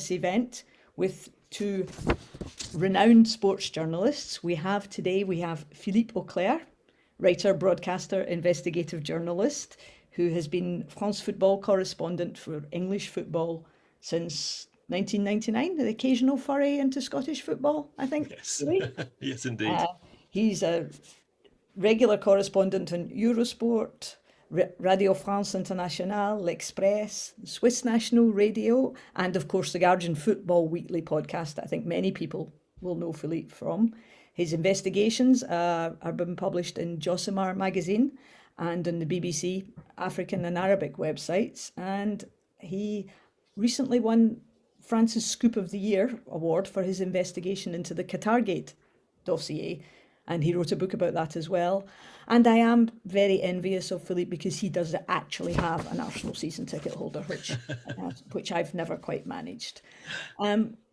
this event with two renowned sports journalists. We have Philippe Auclair, writer, broadcaster, investigative journalist, who has been France football correspondent for English football since 1999, the occasional foray into Scottish football, I think. Yes, Really. yes, indeed. He's a regular correspondent on Eurosport, Radio France Internationale, L'Express, Swiss National Radio, and of course the Guardian Football Weekly podcast that I think many people will know Philippe from. His investigations are being published in Josimar magazine and on the BBC African and Arabic websites. And he recently won France's Scoop of the Year award for his investigation into the Qatargate dossier. And he wrote a book about that as well. And I am very envious of Philippe because he does actually have an Arsenal season ticket holder, which I've never quite managed.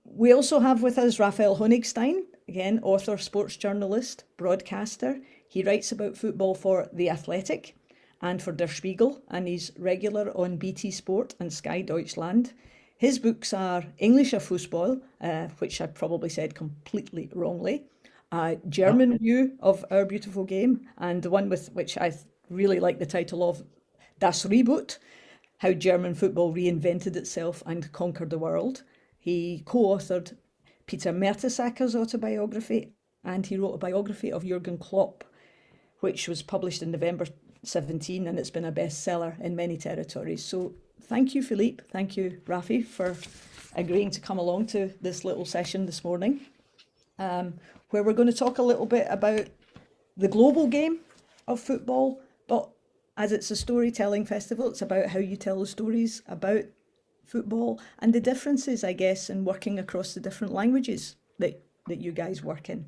We also have with us Raphael Honigstein, again, author, sports journalist, broadcaster. He writes about football for The Athletic and for Der Spiegel, and he's regular on BT Sport and Sky Deutschland. His books are Englischer Fußball, which I probably said completely wrongly, German view of our beautiful game, and the one with which I really like the title of Das Reboot, how German football reinvented itself and conquered the world. He co-authored Peter Mertesacker's autobiography, and he wrote a biography of Jurgen Klopp, which was published in November 17, and it's been a bestseller in many territories. So thank you, Philippe. Thank you, Rafi, for agreeing to come along to this little session this morning, where we're going to talk a little bit about the global game of football, but as it's a storytelling festival, it's about how you tell the stories about football and the differences, I guess, in working across the different languages that you guys work in.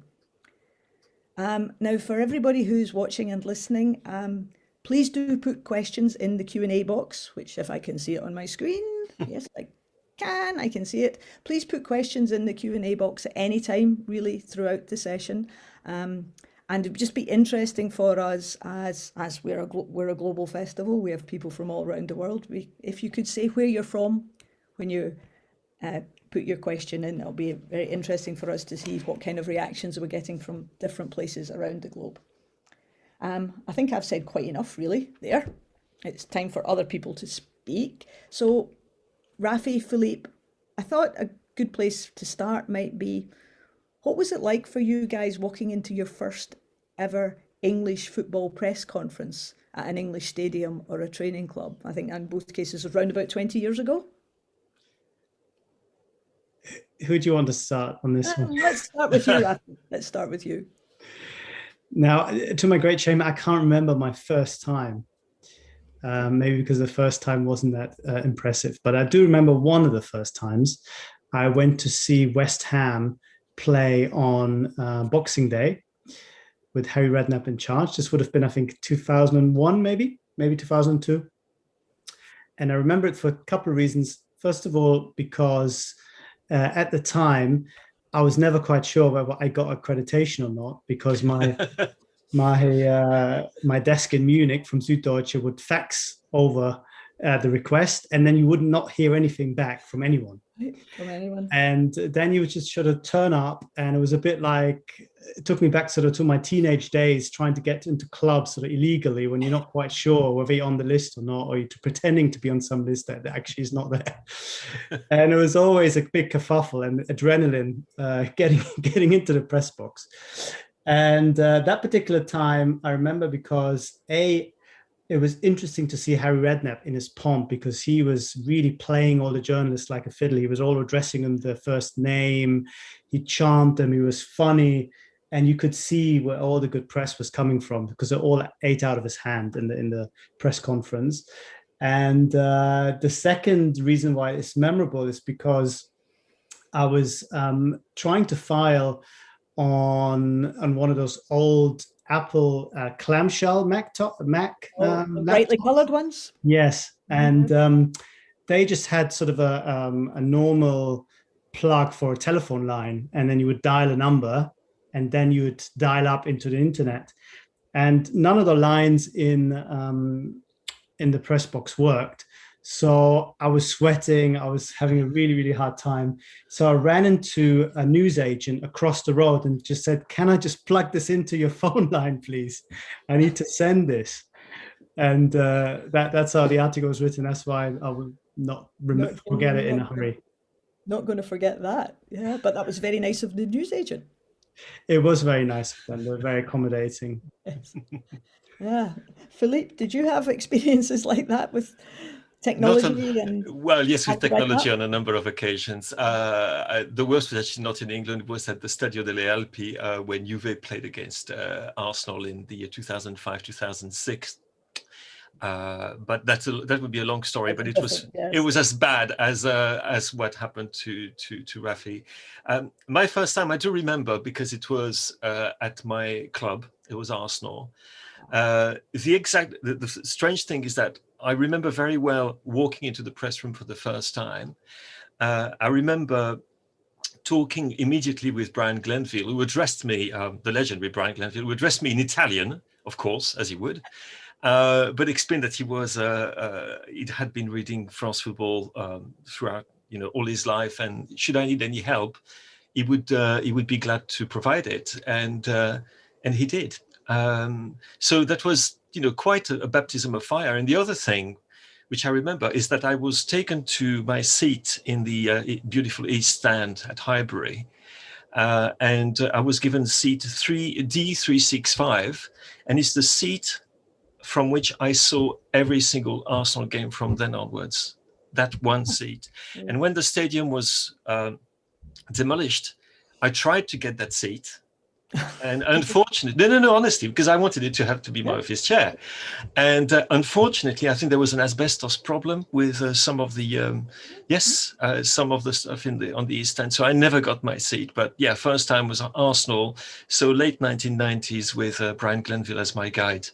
Now, for everybody who's watching and listening, please do put questions in the Q&A box, which if I can see it on my screen, yes, I can see it. Please put questions in the Q&A box at any time, really, throughout the session. And it would just be interesting for us, as we're a global festival, we have people from all around the world. If you could say where you're from when you put your question in, it'll be very interesting for us to see what kind of reactions we're getting from different places around the globe. I think I've said quite enough, really, there. It's time for other people to speak. So, Rafi, Philippe, I thought a good place to start might be, what was it like for you guys walking into your first ever English football press conference at an English stadium or a training club? I think in both cases around about 20 years ago. Who do you want to start on this one? Let's start with you, Rafi. Let's start with you. Now, to my great shame, I can't remember my first time. Maybe because the first time wasn't that impressive. But I do remember one of the first times. I went to see West Ham play on Boxing Day with Harry Redknapp in charge. This would have been, I think, 2001, maybe 2002. And I remember it for a couple of reasons. First of all, because at the time, I was never quite sure whether I got accreditation or not, because my my desk in Munich from Süddeutsche would fax over the request, and then you would not hear anything back from anyone. And then you would just sort of turn up, and it was a bit like, it took me back sort of to my teenage days, trying to get into clubs sort of illegally when you're not quite sure whether you're on the list or not, or you're pretending to be on some list that actually is not there. And it was always a big kerfuffle and adrenaline getting into the press box. And that particular time I remember because it was interesting to see Harry Redknapp in his pomp, because he was really playing all the journalists like a fiddle. He was all addressing them their first name. He charmed them. He was funny. And you could see where all the good press was coming from, because it all ate out of his hand in the press conference. And the second reason why it's memorable is because I was trying to file on one of those old Apple clamshell Mac brightly coloured ones. Yes, and they just had sort of a normal plug for a telephone line, and then you would dial a number, and then you would dial up into the internet, and none of the lines in the press box worked. So I was sweating. I was having a really, really hard time. So I ran into a newsagent across the road and just said, "Can I just plug this into your phone line, please? I need to send this." And that's how the article was written. That's why I will not Not, forget it in a not, hurry. not going to forget that. Yeah, but that was very nice of the newsagent. It was very nice of them. They're very accommodating. Yes. Yeah. Philippe, did you have experiences like that with Not on, technology and well, yes, how with to write technology that? on a number of occasions. The worst was actually not in England, was at the Stadio delle Alpi when Juve played against Arsenal in the year 2005-2006. But that would be a long story. But Different, it yes. was as bad as what happened to Rafi. My first time, I do remember, because it was at my club. It was Arsenal. The strange thing is that I remember very well walking into the press room for the first time. I remember talking immediately with Brian Glenville, who addressed me, the legendary Brian Glenville, who addressed me in Italian, of course, as he would, but explained that he had been reading France Football throughout, all his life, and should I need any help, he would be glad to provide it, and he did. So that was, quite a baptism of fire. And the other thing, which I remember, is that I was taken to my seat in the beautiful East Stand at Highbury, and I was given seat D365, and it's the seat from which I saw every single Arsenal game from then onwards. That one seat. And when the stadium was demolished, I tried to get that seat. And unfortunately, no, honestly, because I wanted it to have to be my office chair. And unfortunately, I think there was an asbestos problem with some of the, some of the stuff on the East End. So I never got my seat. But yeah, first time was Arsenal. So late 1990s with Brian Glenville as my guide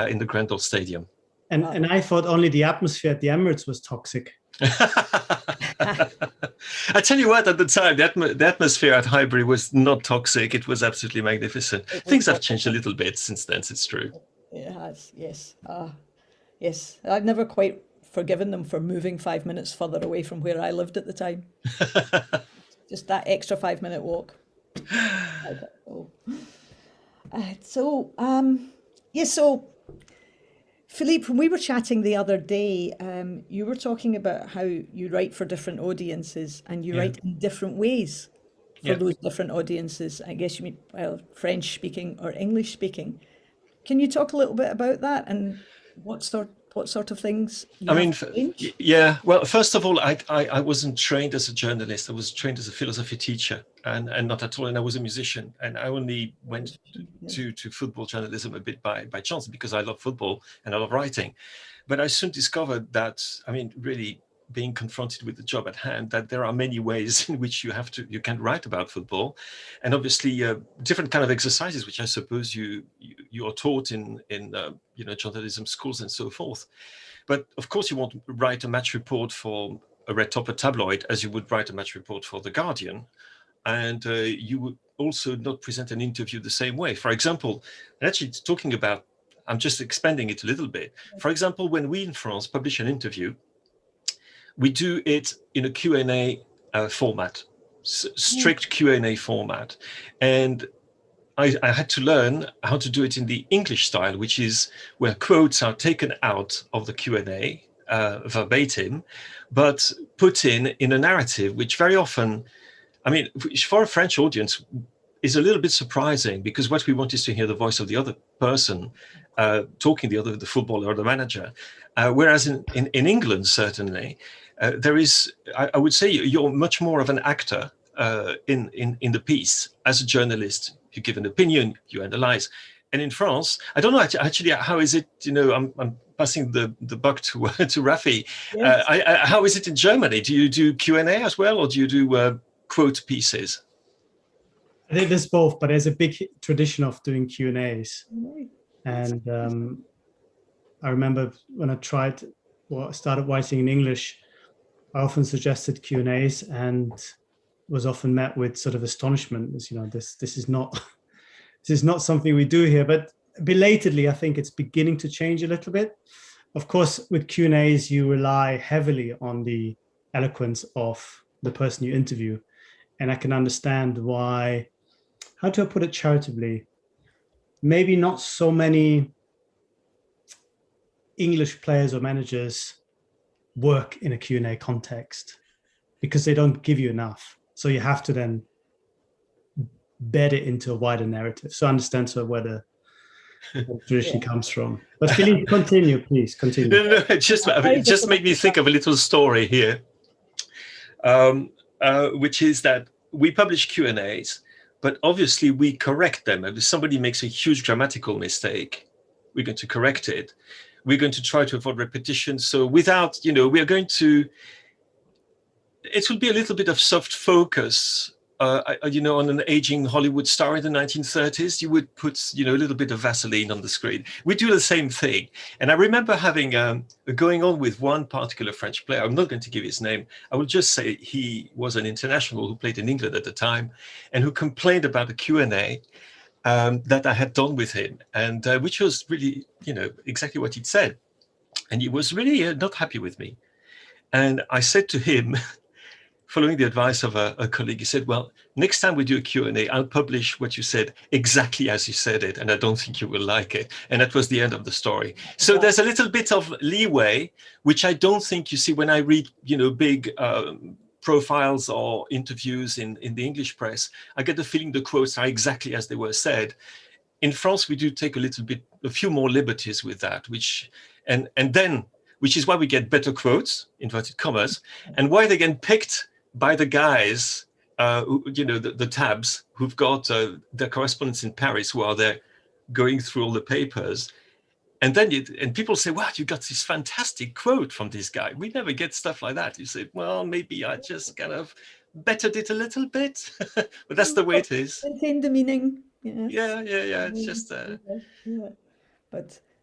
in the Grendel Stadium. And I thought only the atmosphere at the Emirates was toxic. I tell you what, at the time, the atmosphere at Highbury was not toxic. It was absolutely magnificent. Things have changed a little bit since then, it's true. It has, yes. Yes, I've never quite forgiven them for moving 5 minutes further away from where I lived at the time. Just that extra 5-minute walk. So Philippe, when we were chatting the other day, you were talking about how you write for different audiences and you write in different ways for those different audiences. I guess you mean, French speaking or English speaking. Can you talk a little bit about that and what sort of things you yeah. Well, first of all, I wasn't trained as a journalist. I was trained as a philosophy teacher and not at all. And I was a musician. And I only went to football journalism a bit by chance because I love football and I love writing. But I soon discovered that, really being confronted with the job at hand, that there are many ways in which you can write about football, and obviously different kind of exercises, which I suppose you are taught in journalism schools and so forth. But of course, you won't write a match report for a red topper tabloid as you would write a match report for The Guardian, and you would also not present an interview the same way. For example, and actually talking about, I'm just expanding it a little bit. For example, when we in France publish an interview, we do it in a Q&A format, strict Q&A format. And I had to learn how to do it in the English style, which is where quotes are taken out of the Q&A verbatim, but put in a narrative, which very often, for a French audience, is a little bit surprising, because what we want is to hear the voice of the other person talking, the footballer or the manager. Whereas in England, certainly, there is, I would say, you're much more of an actor in the piece. As a journalist, you give an opinion, you analyze. And in France, I don't know actually, how is it? I'm passing the buck to Rafi. Yes. How is it in Germany? Do you do Q&A as well, or do you do quote pieces? I think there's both, but there's a big tradition of doing Q&As. And I remember when I started writing in English, I often suggested Q&As and was often met with sort of astonishment, as this is not something we do here. But belatedly, I think it's beginning to change a little bit. of course, with Q&As, you rely heavily on the eloquence of the person you interview. And I can understand why, how do I put it charitably? Maybe not so many English players or managers work in a Q&A context because they don't give you enough. So you have to then bed it into a wider narrative. So I understand where the tradition comes from. But Philippe, continue, please, continue. No, it just made me think of a little story here, which is that we publish Q&As, but obviously we correct them. If somebody makes a huge grammatical mistake, we're going to correct it. We're going to try to avoid repetition. So without, we are going to, it will be a little bit of soft focus. On an aging Hollywood star in the 1930s, you would put, a little bit of Vaseline on the screen. We do the same thing. And I remember having going on with one particular French player. I'm not going to give his name. I will just say he was an international who played in England at the time and who complained about the Q&A that I had done with him, and which was really, exactly what he'd said. And he was really not happy with me. And I said to him, following the advice of a colleague, he said, well, next time we do a Q&A, I'll publish what you said exactly as you said it, and I don't think you will like it. And that was the end of the story. So there's a little bit of leeway, which I don't think you see when I read, big profiles or interviews in the English press. I get the feeling the quotes are exactly as they were said. In France, we do take a few more liberties with that, which is why we get better quotes, inverted commas, and why they get picked by the guys, the tabs who've got their correspondents in Paris who are there going through all the papers. And then people say, wow, you got this fantastic quote from this guy. We never get stuff like that. You say, well, maybe I just kind of bettered it a little bit, but that's the way it is. Maintain the meaning. Yeah. It's just...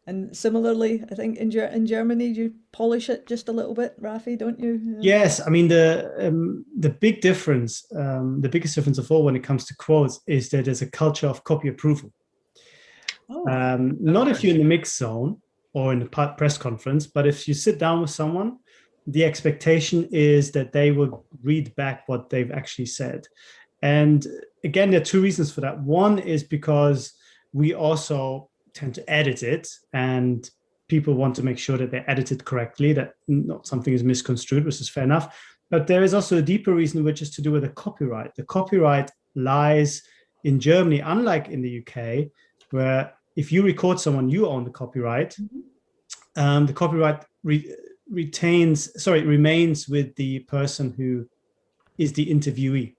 And similarly, I think in Germany, you polish it just a little bit, Rafi, don't you? Yes, I mean, the big difference, the biggest difference of all when it comes to quotes is that there's a culture of copy approval. Not if you're in the mix zone or in the press conference, but if you sit down with someone, the expectation is that they will read back what they've actually said. And again, there are two reasons for that. One is because we also tend to edit it, and people want to make sure that they edit it correctly, that not something is misconstrued, which is fair enough. But there is also a deeper reason, which is to do with the copyright. The copyright lies in Germany, unlike in the UK, where if you record someone, you own the copyright. The copyright remains with the person who is the interviewee.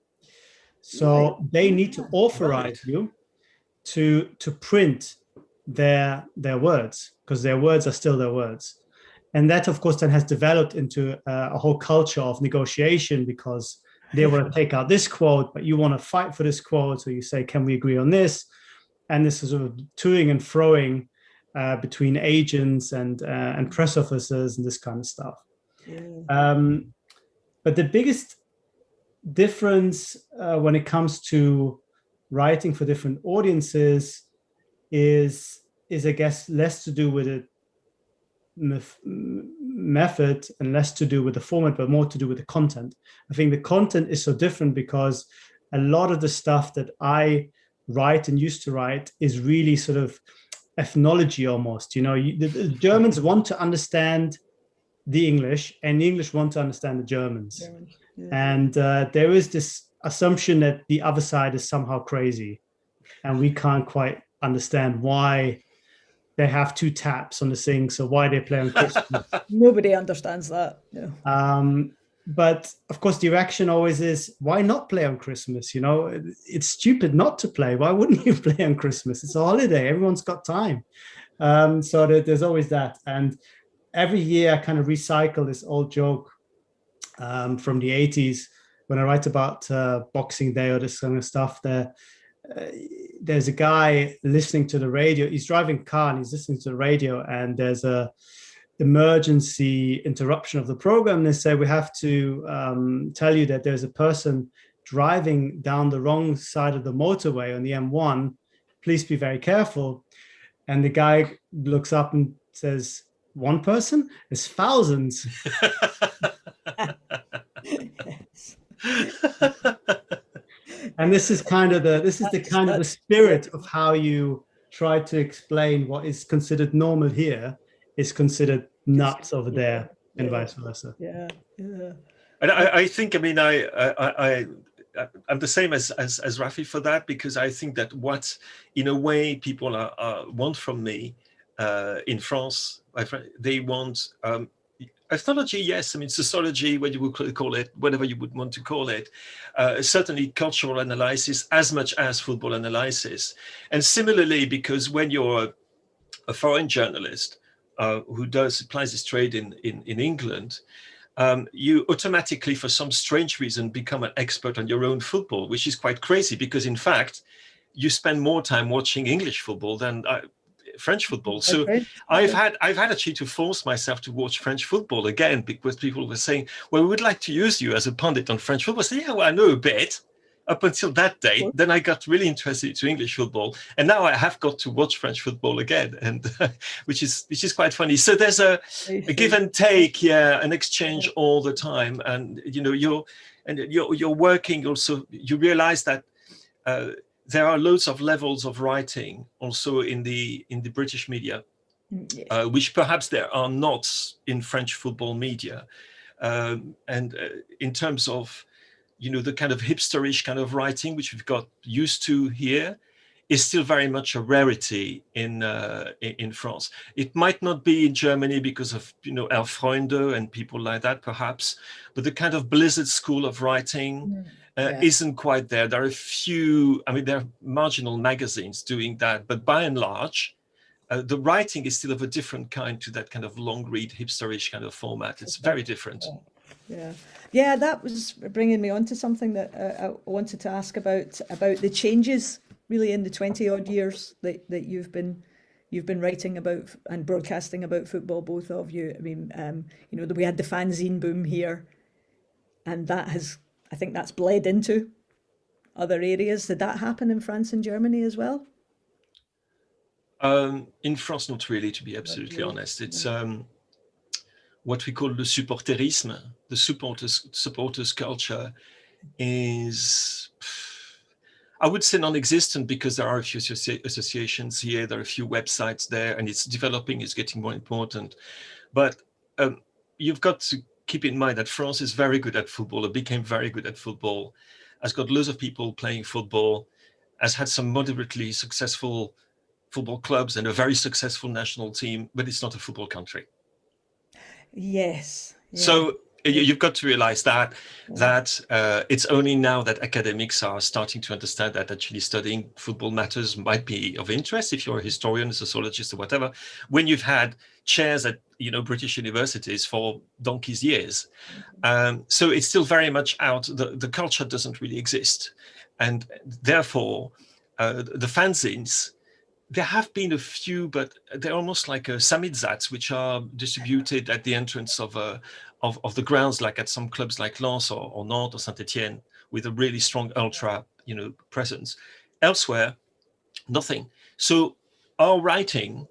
So they need to authorize you to print their words, because their words are still their words. And that, of course, then has developed into a whole culture of negotiation, because they want to take out this quote, but you want to fight for this quote. So you say, can we agree on this? And this is sort of toing and froing between agents and press officers and this kind of stuff. But the biggest difference when it comes to writing for different audiences is I guess less to do with a method and less to do with the format, but more to do with the content. I think the content is so different because a lot of the stuff that I write and used to write is really sort of ethnology almost. The Germans want to understand the English, and the English want to understand the Germans. And there is this assumption that the other side is somehow crazy, and we can't quite understand why they have two taps on the thing, so why they play on Christmas. Nobody understands that. No. But of course, the reaction always is, why not play on Christmas? It's stupid not to play. Why wouldn't you play on Christmas? It's a holiday. Everyone's got time. So there's always that. And every year I kind of recycle this old joke from the 80s when I write about Boxing Day or this kind of stuff. There's a guy listening to the radio. He's driving a car and he's listening to the radio, and there's a emergency interruption of the program. They say, we have to tell you that there's a person driving down the wrong side of the motorway on the M1. Please be very careful. And the guy looks up and says, one person, there's thousands. Yes. And this is the spirit of how you try to explain what is considered normal here is considered nuts over there, and vice versa. Yeah, yeah. And I think, I mean, I'm the same as Rafi for that, because I think that what, in a way, people want from me in France, they want ethnology, yes. I mean, sociology, what you would call it, whatever you would want to call it. Certainly cultural analysis as much as football analysis. And similarly, because when you're a foreign journalist who applies his trade in England, you automatically, for some strange reason, become an expert on your own football, which is quite crazy, because in fact, you spend more time watching English football than French football. So I've had actually to force myself to watch French football again, because people were saying, well, we would like to use you as a pundit on French football. I said, yeah, well, I know a bit. Up until that day, then I got really interested to English football, and now I have got to watch French football again, and which is quite funny. So there's a give and take, an exchange all the time, and you're working also. You realize that there are loads of levels of writing also in the British media, which perhaps there are not in French football media, and in terms of the kind of hipsterish kind of writing, which we've got used to here, is still very much a rarity in France. It might not be in Germany because of Elfreunde and people like that, perhaps, but the kind of Blizzard school of writing isn't quite there. There are a few, I mean, there are marginal magazines doing that, but by and large, the writing is still of a different kind to that kind of long read hipsterish kind of format. It's very different. Yeah, that was bringing me on to something that I wanted to ask about the changes really in the 20 odd years that you've been writing about and broadcasting about football, both of you. I mean, we had the fanzine boom here, and I think that's bled into other areas. Did that happen in France and Germany as well? In France, not really, to be absolutely honest. It's what we call le supporterisme, the supporters culture, is, I would say, non-existent, because there are a few associations here, there are a few websites there, and it's developing, it's getting more important. But you've got to keep in mind that France is very good at football, it became very good at football, has got loads of people playing football, has had some moderately successful football clubs and a very successful national team, but it's not a football country. Yes. Yeah. So you've got to realize that it's only now that academics are starting to understand that actually studying football matters might be of interest if you're a historian, a sociologist, or whatever. When you've had chairs at British universities for donkey's years, so it's still very much out. The culture doesn't really exist, and therefore the fanzines. There have been a few, but they're almost like samizats, which are distributed at the entrance of the grounds, like at some clubs like Lens or Nantes or Saint-Etienne, with a really strong ultra, presence. Elsewhere, nothing. So our writing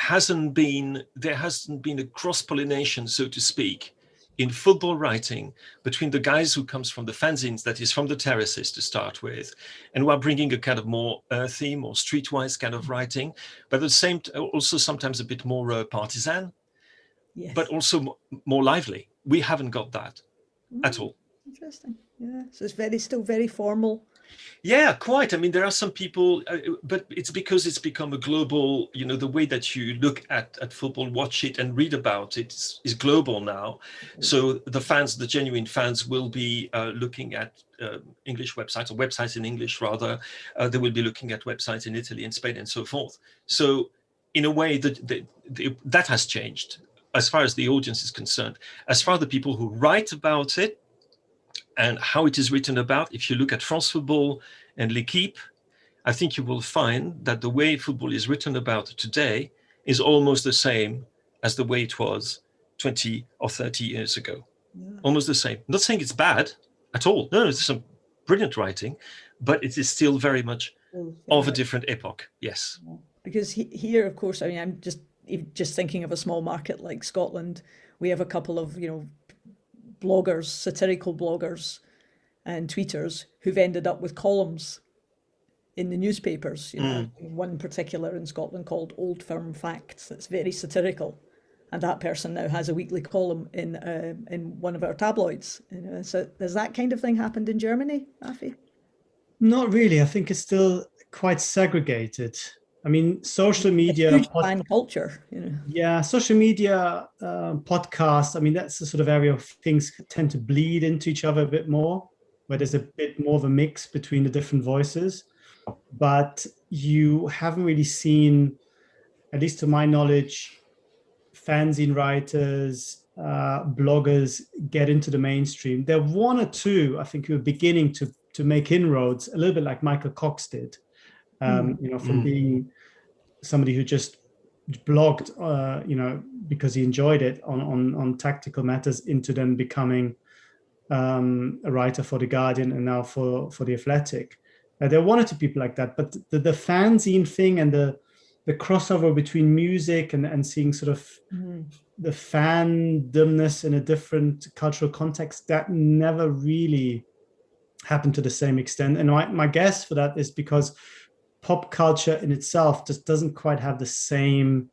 there hasn't been a cross-pollination, so to speak, in football writing between the guys who comes from the fanzines, that is from the terraces to start with, and we're bringing a kind of more earthy, more streetwise kind of writing, but at the same also sometimes a bit more partisan, but also more lively. We haven't got that at all. Interesting. Yeah, so it's still very formal. Yeah, quite. I mean, there are some people, but it's because it's become a global, the way that you look at football, watch it and read about it is global now. So the genuine fans will be looking at English websites, or websites in English rather. They will be looking at websites in Italy and Spain and so forth. So in a way that has changed as far as the audience is concerned. As far as the people who write about it, and how it is written about, if you look at France Football and L'Équipe, I think you will find that the way football is written about today is almost the same as the way it was 20 or 30 years ago. Yeah. Almost the same. I'm not saying it's bad at all. No, it's some brilliant writing, but it is still very much of a different epoch. Yes. Yeah. Because here, of course, I mean, I'm just just thinking of a small market like Scotland, we have a couple of, bloggers, satirical bloggers and tweeters who've ended up with columns in the newspapers. One particular in Scotland called Old Firm Facts that's very satirical, and that person now has a weekly column in one of our tabloids. So has that kind of thing happened in Germany, Rafi? Not really. I think it's still quite segregated. I mean, social media, huge fan culture. Yeah, social media, podcasts. I mean, that's the sort of area of things tend to bleed into each other a bit more, where there's a bit more of a mix between the different voices. But you haven't really seen, at least to my knowledge, fanzine writers, bloggers get into the mainstream. There are one or two, I think, who are beginning to make inroads, a little bit like Michael Cox did, from being somebody who just blogged, because he enjoyed it on tactical matters, into then becoming a writer for The Guardian and now for The Athletic. There are one or two people like that, but the fanzine thing and the crossover between music and seeing sort of the fandomness in a different cultural context, that never really happened to the same extent. And my guess for that is because pop culture in itself just doesn't quite have the same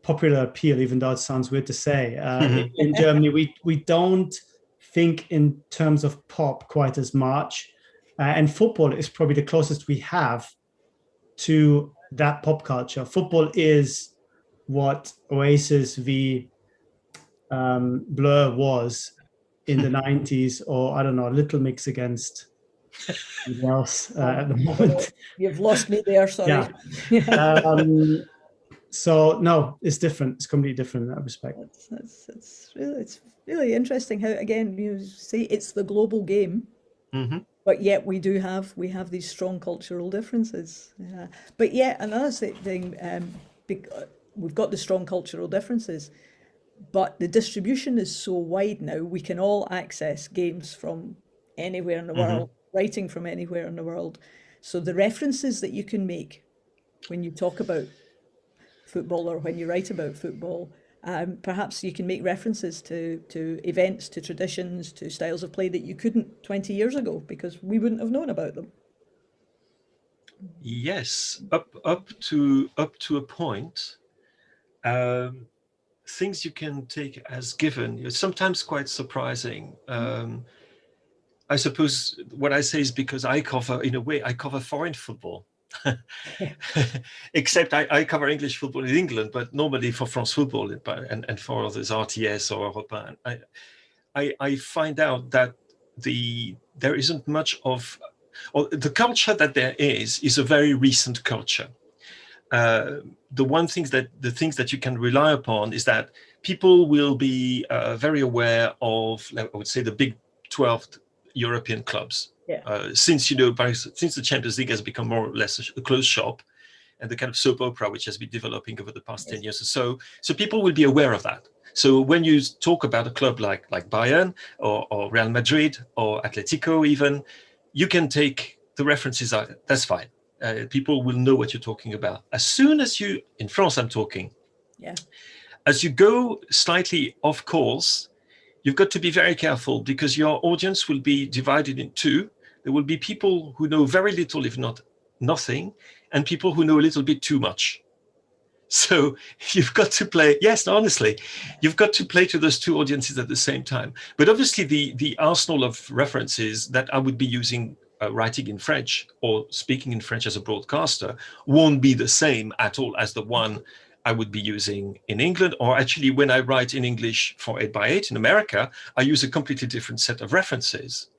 popular appeal, even though it sounds weird to say. In Germany, we don't think in terms of pop quite as much. And football is probably the closest we have to that pop culture. Football is what Oasis v Blur was in the 90s, or I don't know, Little Mix against anything else at the moment. You've lost me there, sorry. Yeah. So no, it's different. It's completely different in that respect. It's really interesting how, again, you say it's the global game. Mm-hmm. But yet we have these strong cultural differences. But yet another thing, we've got the strong cultural differences, but the distribution is so wide now, we can all access games from anywhere in the world, writing from anywhere in the world. So the references that you can make when you talk about football or when you write about football, perhaps you can make references to events, to traditions, to styles of play that you couldn't 20 years ago because we wouldn't have known about them. Yes, up to a point. Things you can take as given. It's sometimes quite surprising. I suppose what I say is because I cover foreign football. Except I cover English football in England, but normally for France Football and for others, RTS or Europa. I find out that there isn't much of, or the culture that there is a very recent culture. The things that you can rely upon is that people will be very aware of, I would say, the big 12 European clubs. Yeah. Since the Champions League has become more or less a closed shop, and the kind of soap opera which has been developing over the past 10 years or so people will be aware of that. So when you talk about a club like Bayern or Real Madrid or Atletico, even, you can take the references out. That's fine. People will know what you're talking about. As soon as in France, I'm talking. Yeah. As you go slightly off course, you've got to be very careful because your audience will be divided in two. There will be people who know very little, if not nothing, and people who know a little bit too much. So you've got to play, honestly, you've got to play to those two audiences at the same time. But obviously the arsenal of references that I would be using writing in French or speaking in French as a broadcaster won't be the same at all as the one I would be using in England, or actually when I write in English for 8x8 in America, I use a completely different set of references.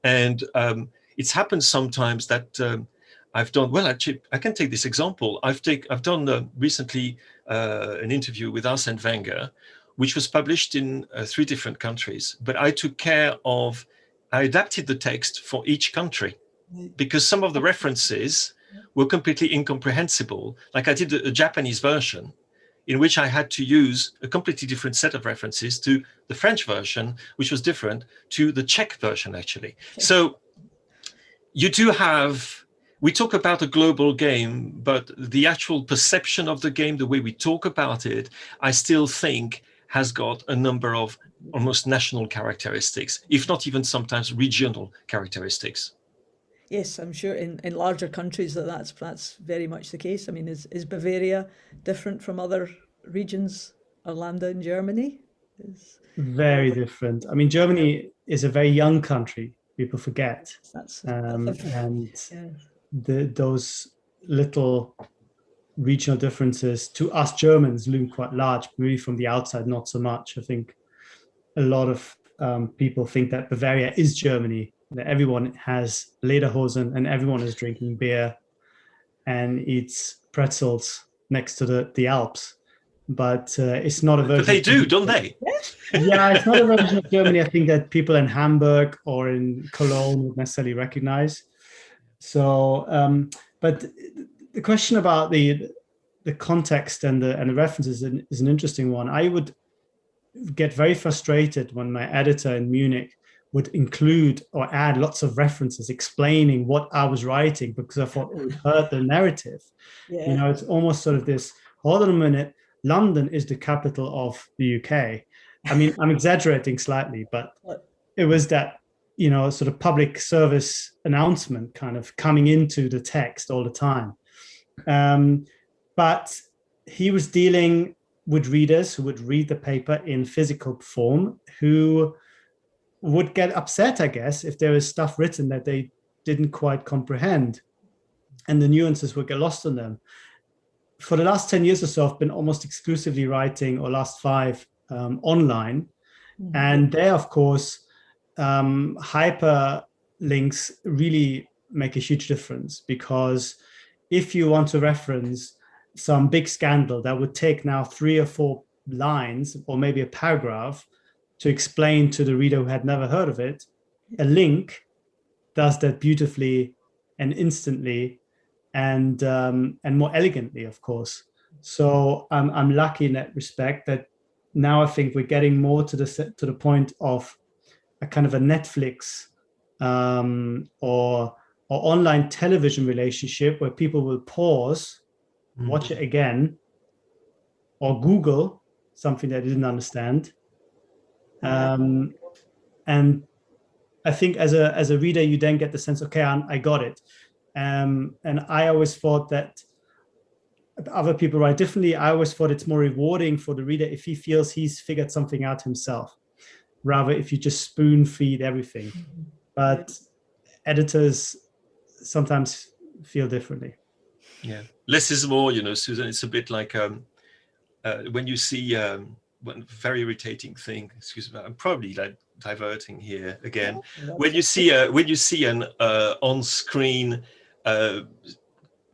And it's happened sometimes that I've done, well, actually, I can take this example. I've done recently an interview with Arsene Wenger, which was published in 3 different countries, but I took care of, I adapted the text for each country because some of the references were completely incomprehensible. Like I did a Japanese version in which I had to use a completely different set of references to the French version, which was different to the Czech version, actually. So you do have we talk about a global game, but the actual perception of the game, the way we talk about it, I still think has got a number of almost national characteristics, if not even sometimes regional characteristics. Yes, I'm sure in larger countries that's very much the case. I mean, is Bavaria different from other regions? Orlando in Germany is Very different. I mean, Germany is a very young country. People forget, that's and yeah. those little regional differences to us Germans loom quite large. Maybe from the outside, not so much. I think a lot of people think that Bavaria is Germany, that everyone has lederhosen and everyone is drinking beer and eats pretzels next to the Alps. But it's not a version. But they do, don't they? Yeah, it's not a version of Germany, I think, that people in Hamburg or in Cologne would necessarily recognize. So, but the question about the context and the references is an interesting one. I would get very frustrated when my editor in Munich would include or add lots of references explaining what I was writing because I thought it would hurt the narrative. Yeah. You know, it's almost sort of this, hold on a minute, London is the capital of the UK. I mean, I'm exaggerating slightly, but it was that, you know, sort of public service announcement kind of coming into the text all the time. But he was dealing with readers who would read the paper in physical form, who would get upset, I guess, if there was stuff written that they didn't quite comprehend and the nuances would get lost on them. For the last 10 years or so, I've been almost exclusively writing, or last 5, online. Mm-hmm. And there, of course, hyperlinks really make a huge difference, because if you want to reference some big scandal that would take now 3 or 4 lines or maybe a paragraph to explain to the reader who had never heard of it, a link does that beautifully and instantly and more elegantly, of course. So I'm lucky in that respect that now I think we're getting more to the point of a kind of a Netflix or online television relationship where people will pause, watch it again, or Google something they didn't understand. And I think as a reader, you then get the sense, okay, I got it. And I always thought that other people write differently. I always thought it's more rewarding for the reader if he feels he's figured something out himself, rather if you just spoon feed everything. Mm-hmm. But editors sometimes feel differently. Yeah, less is more, you know, Susan. It's a bit like when you see one very irritating thing. Excuse me, I'm probably like diverting here again. When you see an on-screen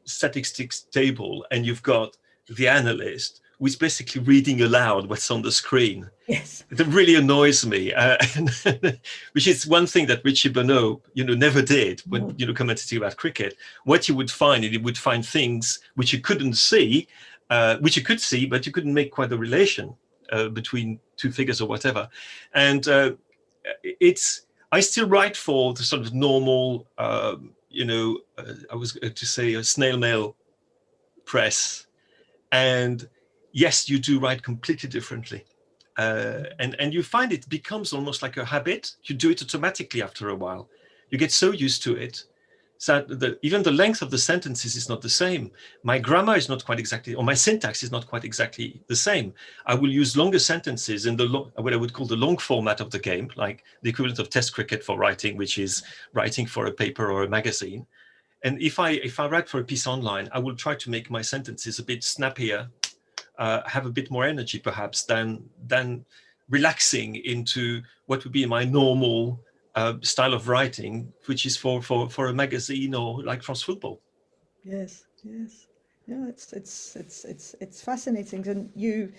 statistics table and you've got the analyst who is basically reading aloud what's on the screen. Yes, that really annoys me, which is one thing that Richie Bonneau, you know, never did when commentating about cricket. What you would find, you would find things which you couldn't see, which you could see, but you couldn't make quite the relation between two figures or whatever. And I still write for the sort of normal, I was going to say a snail mail press, and yes, you do write completely differently. And you find it becomes almost like a habit. You do it automatically after a while. You get so used to it. So even the length of the sentences is not the same. My grammar is not quite exactly, or my syntax is not quite exactly the same. I will use longer sentences in what I would call the long format of the game, like the equivalent of test cricket for writing, which is writing for a paper or a magazine. And if I write for a piece online, I will try to make my sentences a bit snappier, have a bit more energy perhaps than relaxing into what would be my normal style of writing, which is for a magazine or like France Football. Yes. Yeah, it's fascinating. And you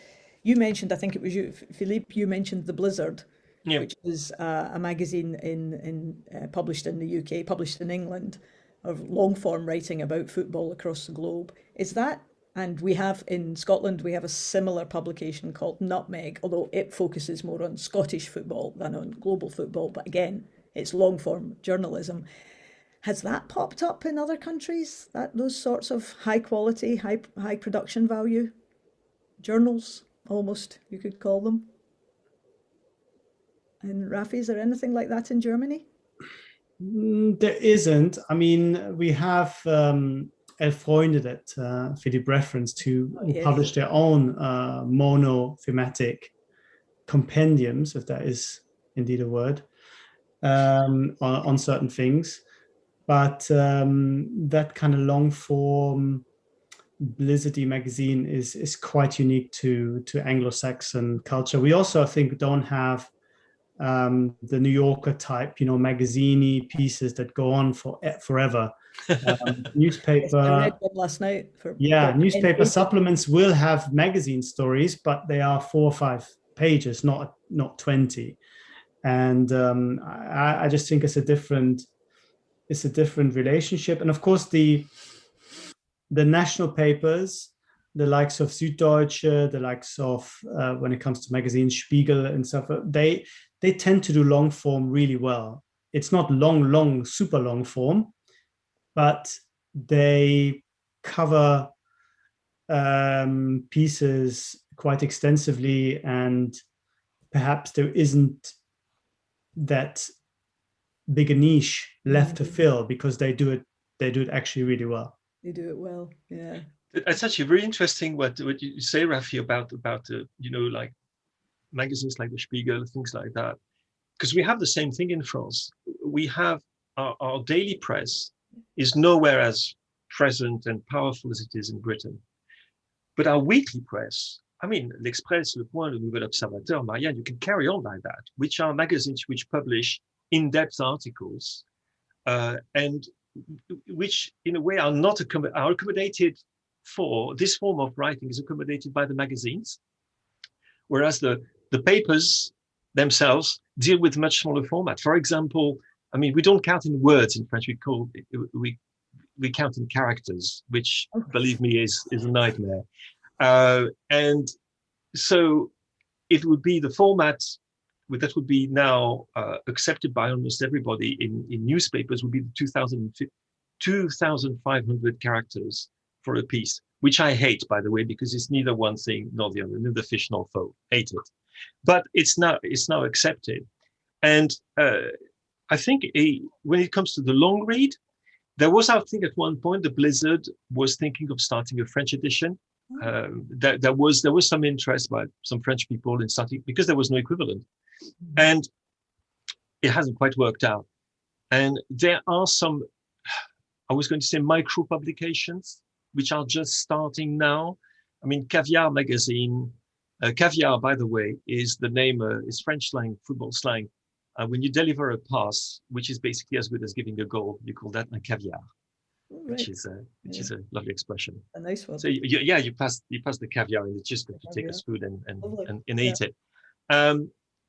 mentioned, I think it was you, Philippe, you mentioned The Blizzard, which was a magazine published in the UK, published in England, of long form writing about football across the globe. Is that? And we have in Scotland, we have a similar publication called Nutmeg, although it focuses more on Scottish football than on global football. But again, it's long form journalism. Has that popped up in other countries? That those sorts of high quality, high production value journals, almost you could call them. And Rafi, is there anything like that in Germany? There isn't. I mean, we have Freunde that Philippe referenced, who Yes. publish their own monothematic compendiums, if that is indeed a word, on certain things. But that kind of long form Blizzardy magazine is quite unique to Anglo-Saxon culture. We also, I think, don't have the New Yorker type, magazine-y pieces that go on for forever. Newspaper. I read one last night. Newspaper supplements will have magazine stories, but they are 4 or 5 pages, not 20. And I just think it's a different relationship. And of course, the national papers, the likes of Süddeutsche, the likes of when it comes to magazines, Spiegel and stuff, they tend to do long form really well. It's not long, super long form, but they cover pieces quite extensively, and perhaps there isn't that big a niche left to fill, because they do it actually really well. They do it well, yeah. It's actually very interesting what you say, Rafi, about like magazines like the Spiegel, things like that, because we have the same thing in France. We have our daily press is nowhere as present and powerful as it is in Britain, but our weekly press, I mean, L'Express, Le Point, Le Nouvel Observateur, Marianne, you can carry on like that, which are magazines which publish in-depth articles and which in a way are not are accommodated for this form of writing is accommodated by the magazines, whereas the papers themselves deal with much smaller format. For example, I mean, we don't count in words in French. We count in characters, which, believe me, is a nightmare. And so it would be the format that would be now accepted by almost everybody in newspapers would be the 2,500 characters for a piece, which I hate, by the way, because it's neither one thing nor the other, neither fish nor foe. Hate it. But it's now accepted. And I think when it comes to the long read, there was, I think, at one point, the Blizzard was thinking of starting a French edition. There was some interest by some French people in starting, because there was no equivalent. And it hasn't quite worked out. And there are some, I was going to say, micro publications, which are just starting now. I mean, Caviar magazine, Caviar, by the way, is the name, is French slang, football slang. When you deliver a pass, which is basically as good as giving a goal, you call that a caviar, which is a lovely expression. A nice one. So you pass the caviar, and it's just good to take a spoon and eat it.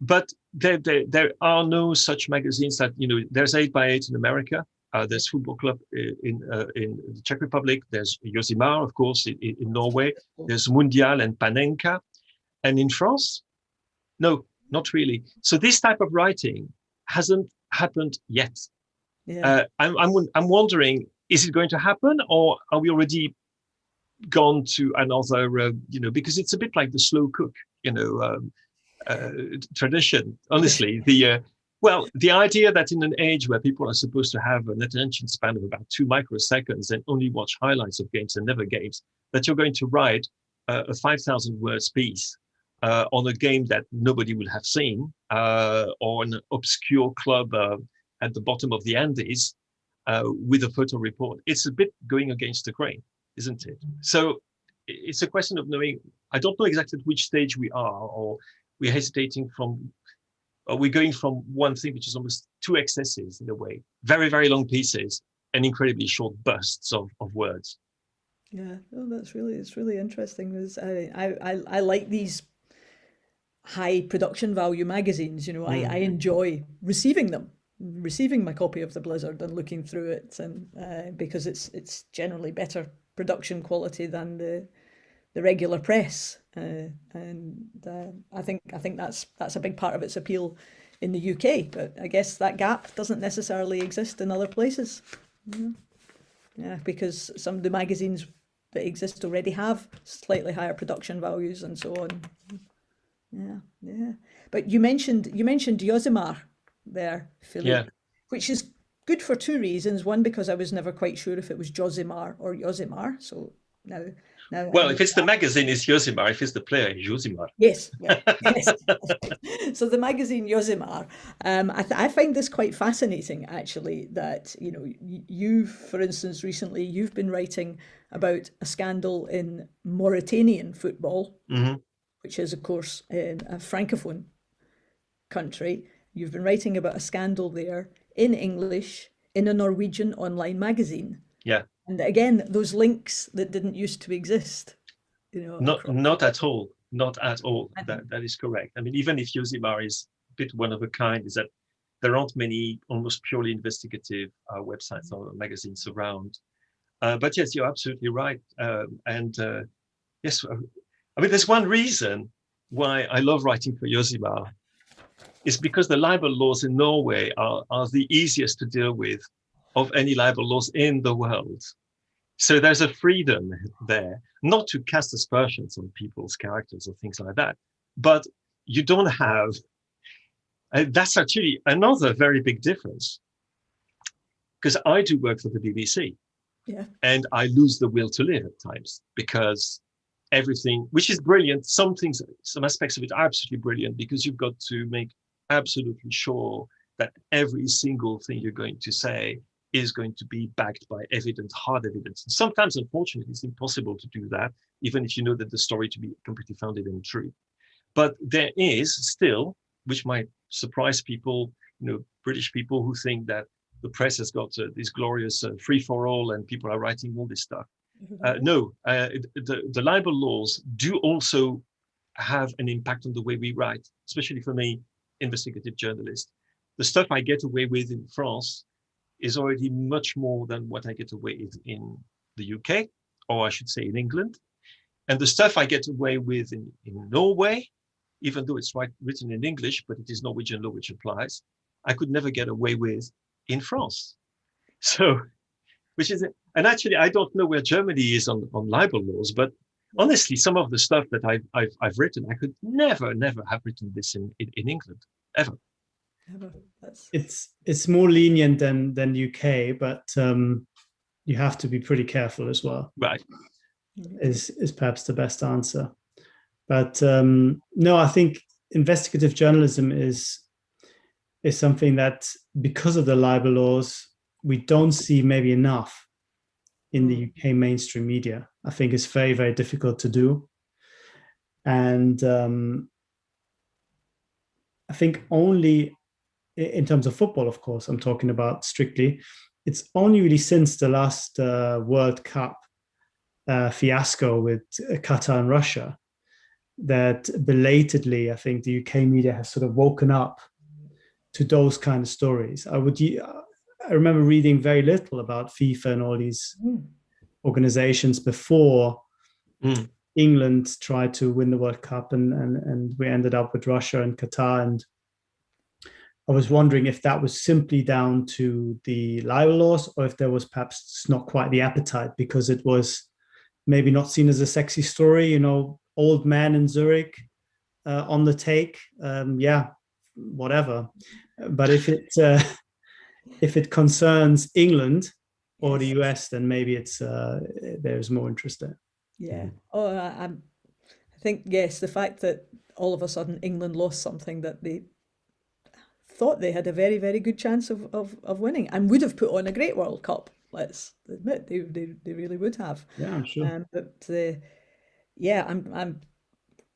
But there are no such magazines that, there's 8x8 in America. There's Football Club in the Czech Republic. There's Josimar, of course, in Norway. There's Mundial and Panenka. And in France, no, not really. So this type of writing hasn't happened yet. Yeah. I'm wondering, is it going to happen, or are we already gone to another, because it's a bit like the slow cook, tradition. Honestly, the idea that in an age where people are supposed to have an attention span of about 2 microseconds and only watch highlights of games and never games, that you're going to write a 5,000 words piece on a game that nobody will have seen, or an obscure club at the bottom of the Andes with a photo report. It's a bit going against the grain, isn't it? So it's a question of knowing, I don't know exactly at which stage we are, or we're hesitating or we're going from one thing which is almost 2 excesses in a way, very, very long pieces and incredibly short bursts of words. Yeah, it's really interesting. I like these high production value magazines. I enjoy receiving my copy of the Blizzard and looking through it, and because it's generally better production quality than the regular press, and I think that's a big part of its appeal in the UK, but I guess that gap doesn't necessarily exist in other places. Yeah, because some of the magazines that exist already have slightly higher production values and so on. Yeah. But you mentioned Josimar there, Philippe, which is good for two reasons. One, because I was never quite sure if it was Josimar or Josimar. So now. Well, if it's the magazine, it's Josimar. If it's the player, it's Josimar. Yes, well, yes. So the magazine Josimar, I find this quite fascinating, actually, that, you know, you, for instance, recently, you've been writing about a scandal in Mauritanian football, which is, of course, in a Francophone country. You've been writing about a scandal there in English in a Norwegian online magazine. Yeah. And again, those links that didn't used to exist, you know. Not at all. Not at all. That is correct. I mean, even if Josimar is a bit one of a kind, is that there aren't many almost purely investigative websites or magazines around. But yes, you're absolutely right. Yes, I mean, there's one reason why I love writing for Josimar, is because the libel laws in Norway are the easiest to deal with of any libel laws in the world. So there's a freedom there, not to cast aspersions on people's characters or things like that, but you don't have, that's actually another very big difference. Because I do work for the BBC, and I lose the will to live at times, because everything, which is brilliant, some aspects of it are absolutely brilliant, because you've got to make absolutely sure that every single thing you're going to say is going to be backed by evidence, hard evidence. And sometimes, unfortunately, it's impossible to do that, even if you know that the story to be completely founded in truth. But there is still, which might surprise people, you know, British people who think that the press has got this glorious free-for-all and people are writing all this stuff. No, the libel laws do also have an impact on the way we write, especially for me, investigative journalist. The stuff I get away with in France is already much more than what I get away with in the UK, or I should say in England. And the stuff I get away with in Norway, even though it's written in English, but it is Norwegian law which applies, I could never get away with in France. So, which is, and actually, I don't know where Germany is on libel laws, but honestly, some of the stuff that I've written, I could never have written this in England, ever. It's more lenient than UK, but you have to be pretty careful as well. Right. Is perhaps the best answer. But no, I think investigative journalism is something that, because of the libel laws, we don't see maybe enough in the UK mainstream media. I think it's very, very difficult to do. And I think only in terms of football, of course, I'm talking about strictly, it's only really since the last World Cup fiasco with Qatar and Russia that belatedly, I think the UK media has sort of woken up to those kind of stories. I remember reading very little about FIFA and all these organizations before England tried to win the World Cup, and we ended up with Russia and Qatar. And I was wondering if that was simply down to the libel laws, or if there was perhaps not quite the appetite, because it was maybe not seen as a sexy story, you know, old man in Zurich on the take. Whatever. But if it concerns England or the US, then maybe there's more interest there. Yeah. Oh, I think, yes, the fact that all of a sudden England lost something that they thought they had a very, very good chance of winning and would have put on a great World Cup. Let's admit they really would have. Yeah, I'm sure.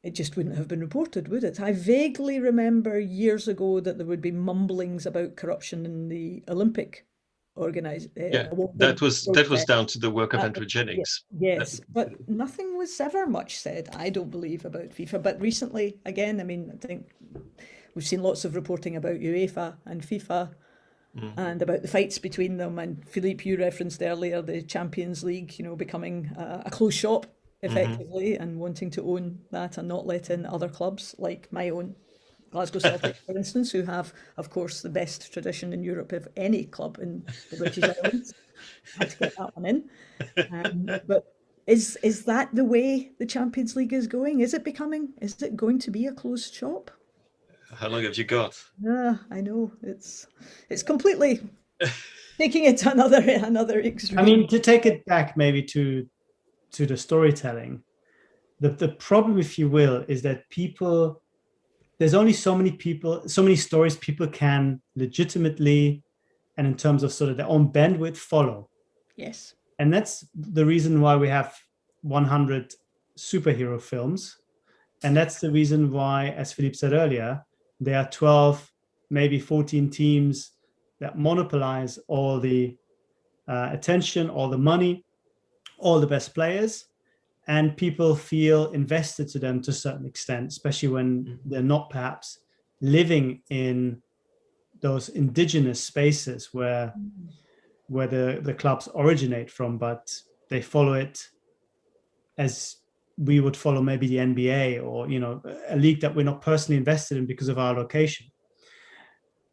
It just wouldn't have been reported, would it? I vaguely remember years ago that there would be mumblings about corruption in the Olympic organisation. That was down to the work of Andrew Jennings. Yes, but nothing was ever much said, I don't believe, about FIFA. But recently, again, I mean, I think we've seen lots of reporting about UEFA and FIFA and about the fights between them. And Philippe, you referenced earlier the Champions League, you know, becoming a closed shop effectively, and wanting to own that and not let in other clubs like my own Glasgow Celtic, for instance, who have, of course, the best tradition in Europe of any club in the British Islands. Had to get that one in. But is that the way the Champions League is going? Is it going to be a closed shop? How long have you got? I know it's completely taking it to another extreme. I mean, to take it back maybe to the storytelling, the problem, if you will, is that there's only so many stories people can legitimately, and in terms of sort of their own bandwidth, follow. Yes. And that's the reason why we have 100 superhero films. And that's the reason why, as Philippe said earlier, there are 12, maybe 14 teams that monopolize all the attention, all the money, all the best players. And people feel invested to them to a certain extent, especially when they're not perhaps living in those indigenous spaces where the clubs originate from, but they follow it as we would follow maybe the NBA or, you know, a league that we're not personally invested in because of our location.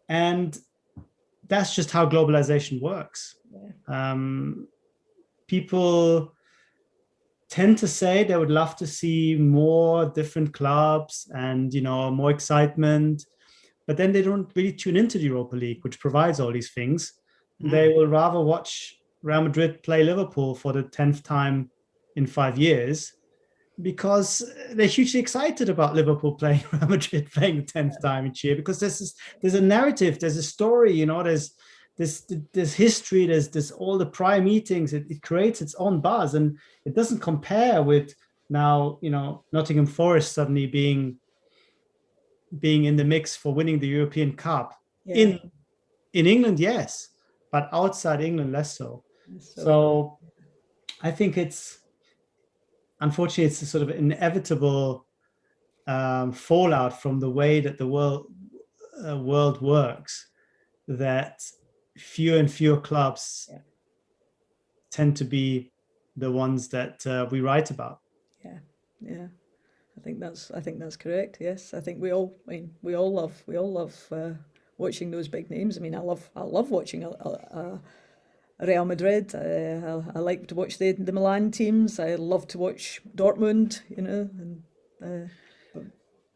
And that's just how globalization works. People tend to say they would love to see more different clubs and, you know, more excitement, but then they don't really tune into the Europa League, which provides all these things. They will rather watch Real Madrid play Liverpool for the 10th time in 5 years because they're hugely excited about Liverpool playing Real Madrid playing the 10th time each year, because there's a narrative, there's a story, you know, there's history, there's all the prior meetings. It creates its own buzz, and it doesn't compare with now, you know, Nottingham Forest suddenly being in the mix for winning the European Cup. In England, yes, but outside England, less so. So I think unfortunately, it's a sort of inevitable fallout from the way that the world works, that fewer and fewer clubs tend to be the ones that we write about. Yeah. I think that's correct. Yes, I think we all love watching those big names. I mean, I love watching a Real Madrid. I like to watch the Milan teams. I love to watch Dortmund. You know,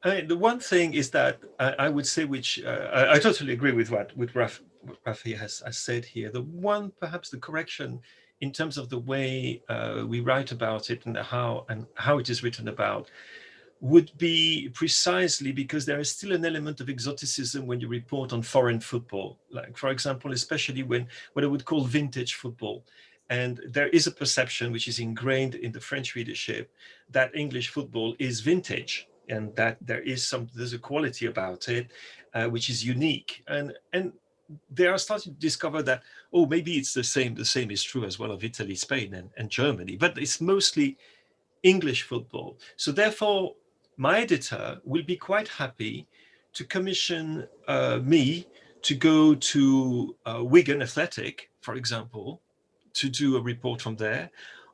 and the one thing is that I would say, which I totally agree with what Raphael has said here. The one, perhaps the correction in terms of the way we write about it and how it is written about, would be precisely because there is still an element of exoticism when you report on foreign football, like, for example, especially when what I would call vintage football. And there is a perception which is ingrained in the French readership that English football is vintage, and that there's a quality about it which is unique. And they are starting to discover that, oh, maybe it's the same is true as well of Italy, Spain, and Germany, but it's mostly English football. So therefore, my editor will be quite happy to commission me to go to Wigan Athletic, for example, to do a report from there.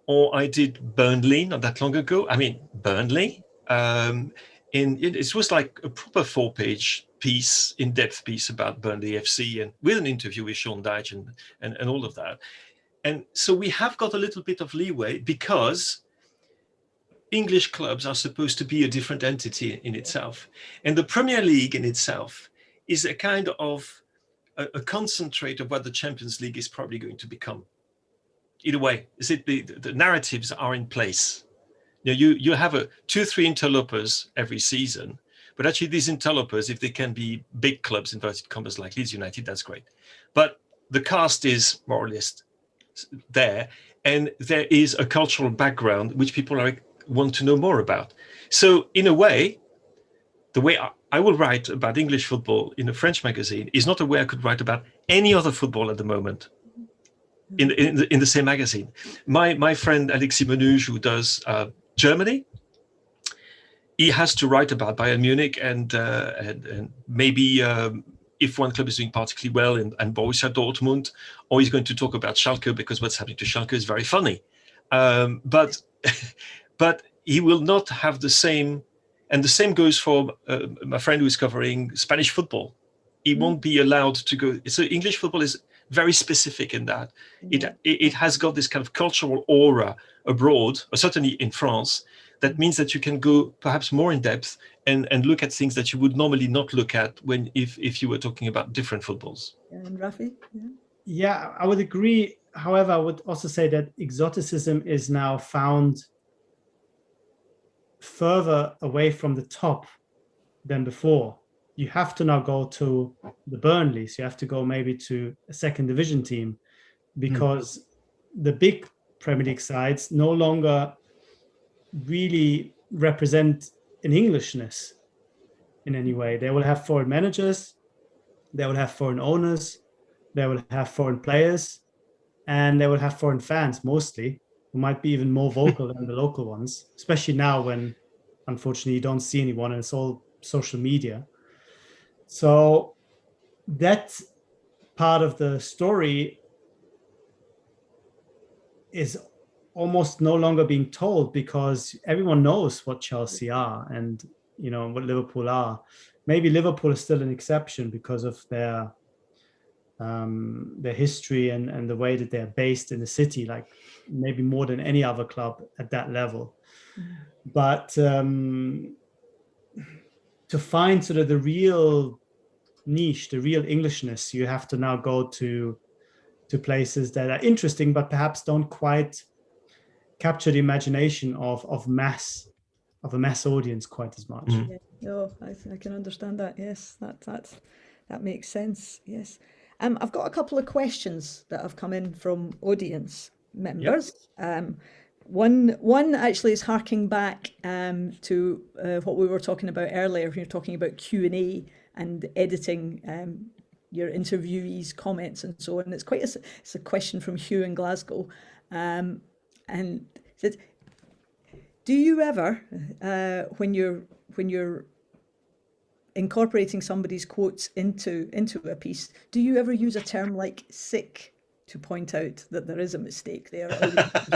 Or I did Burnley not that long ago. I mean, Burnley. It was like a proper 4-page piece, in-depth piece about Burnley FC, and with an interview with Sean Dyche and all of that. And so we have got a little bit of leeway because English clubs are supposed to be a different entity in itself. And the Premier League in itself is a kind of a concentrate of what the Champions League is probably going to become. Either way, the narratives are in place. You have 2-3 interlopers every season, but actually these interlopers, if they can be big clubs, inverted commas, like Leeds United, that's great. But the cast is more or less there, and there is a cultural background which people want to know more about. So in a way, the way I will write about English football in a French magazine is not a way I could write about any other football at the moment in the same magazine. My friend Alexis Menuge, who does Germany, he has to write about Bayern Munich and maybe if one club is doing particularly well and Borussia Dortmund, or he's going to talk about Schalke because what's happening to Schalke is very funny. But he will not have the same And the same goes for my friend who is covering Spanish football. He won't be allowed to go. So English football is very specific in that. It has got this kind of cultural aura abroad, or certainly in France. That means that you can go perhaps more in depth and look at things that you would normally not look at if you were talking about different footballs. And Rafi? Yeah, I would agree. However, I would also say that exoticism is now found further away from the top than before. You have to now go to the Burnleys. You have to go maybe to a second division team, because the big Premier League sides no longer really represent an Englishness in any way. They will have foreign managers, they will have foreign owners, they will have foreign players, and they will have foreign fans mostly, who might be even more vocal than the local ones, especially now when, unfortunately, you don't see anyone and it's all social media. So that part of the story is almost no longer being told, because everyone knows what Chelsea are and what Liverpool are. Maybe Liverpool is still an exception because of their history and the way that they're based in the city, like maybe more than any other club at that level. But to find sort of the real niche, the real Englishness, you have to now go to places that are interesting, but perhaps don't quite capture the imagination of a mass audience quite as much. Yeah, no, I can understand that. Yes, that makes sense. Yes. I've got a couple of questions that have come in from audience members. Yep. One actually is harking back to what we were talking about earlier. When you're talking about Q&A and editing your interviewees' comments and so on. It's a question from Hugh in Glasgow, and it said, do you ever, when you're incorporating somebody's quotes into a piece, do you ever use a term like sick to point out that there is a mistake there? Or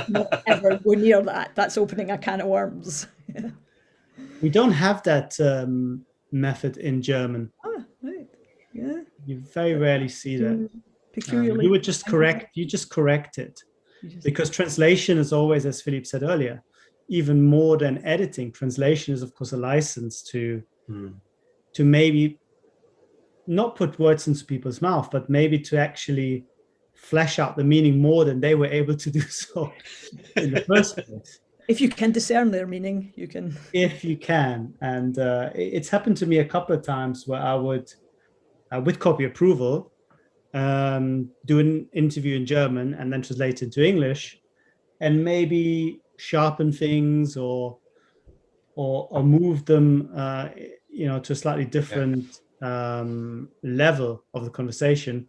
not ever go near that. That's opening a can of worms. Yeah. We don't have that method in German. Ah, right. Yeah. You very rarely see that. Peculiarly. You would just correct it. Because translation is always, as Philippe said earlier, even more than editing. Translation is, of course, a license to maybe not put words into people's mouth, but maybe to actually flesh out the meaning more than they were able to do so in the first place. If you can discern their meaning, you can. If you can. And it's happened to me a couple of times where I would, with copy approval, do an interview in German and then translate into English, and maybe sharpen things or move them to a slightly different level of the conversation.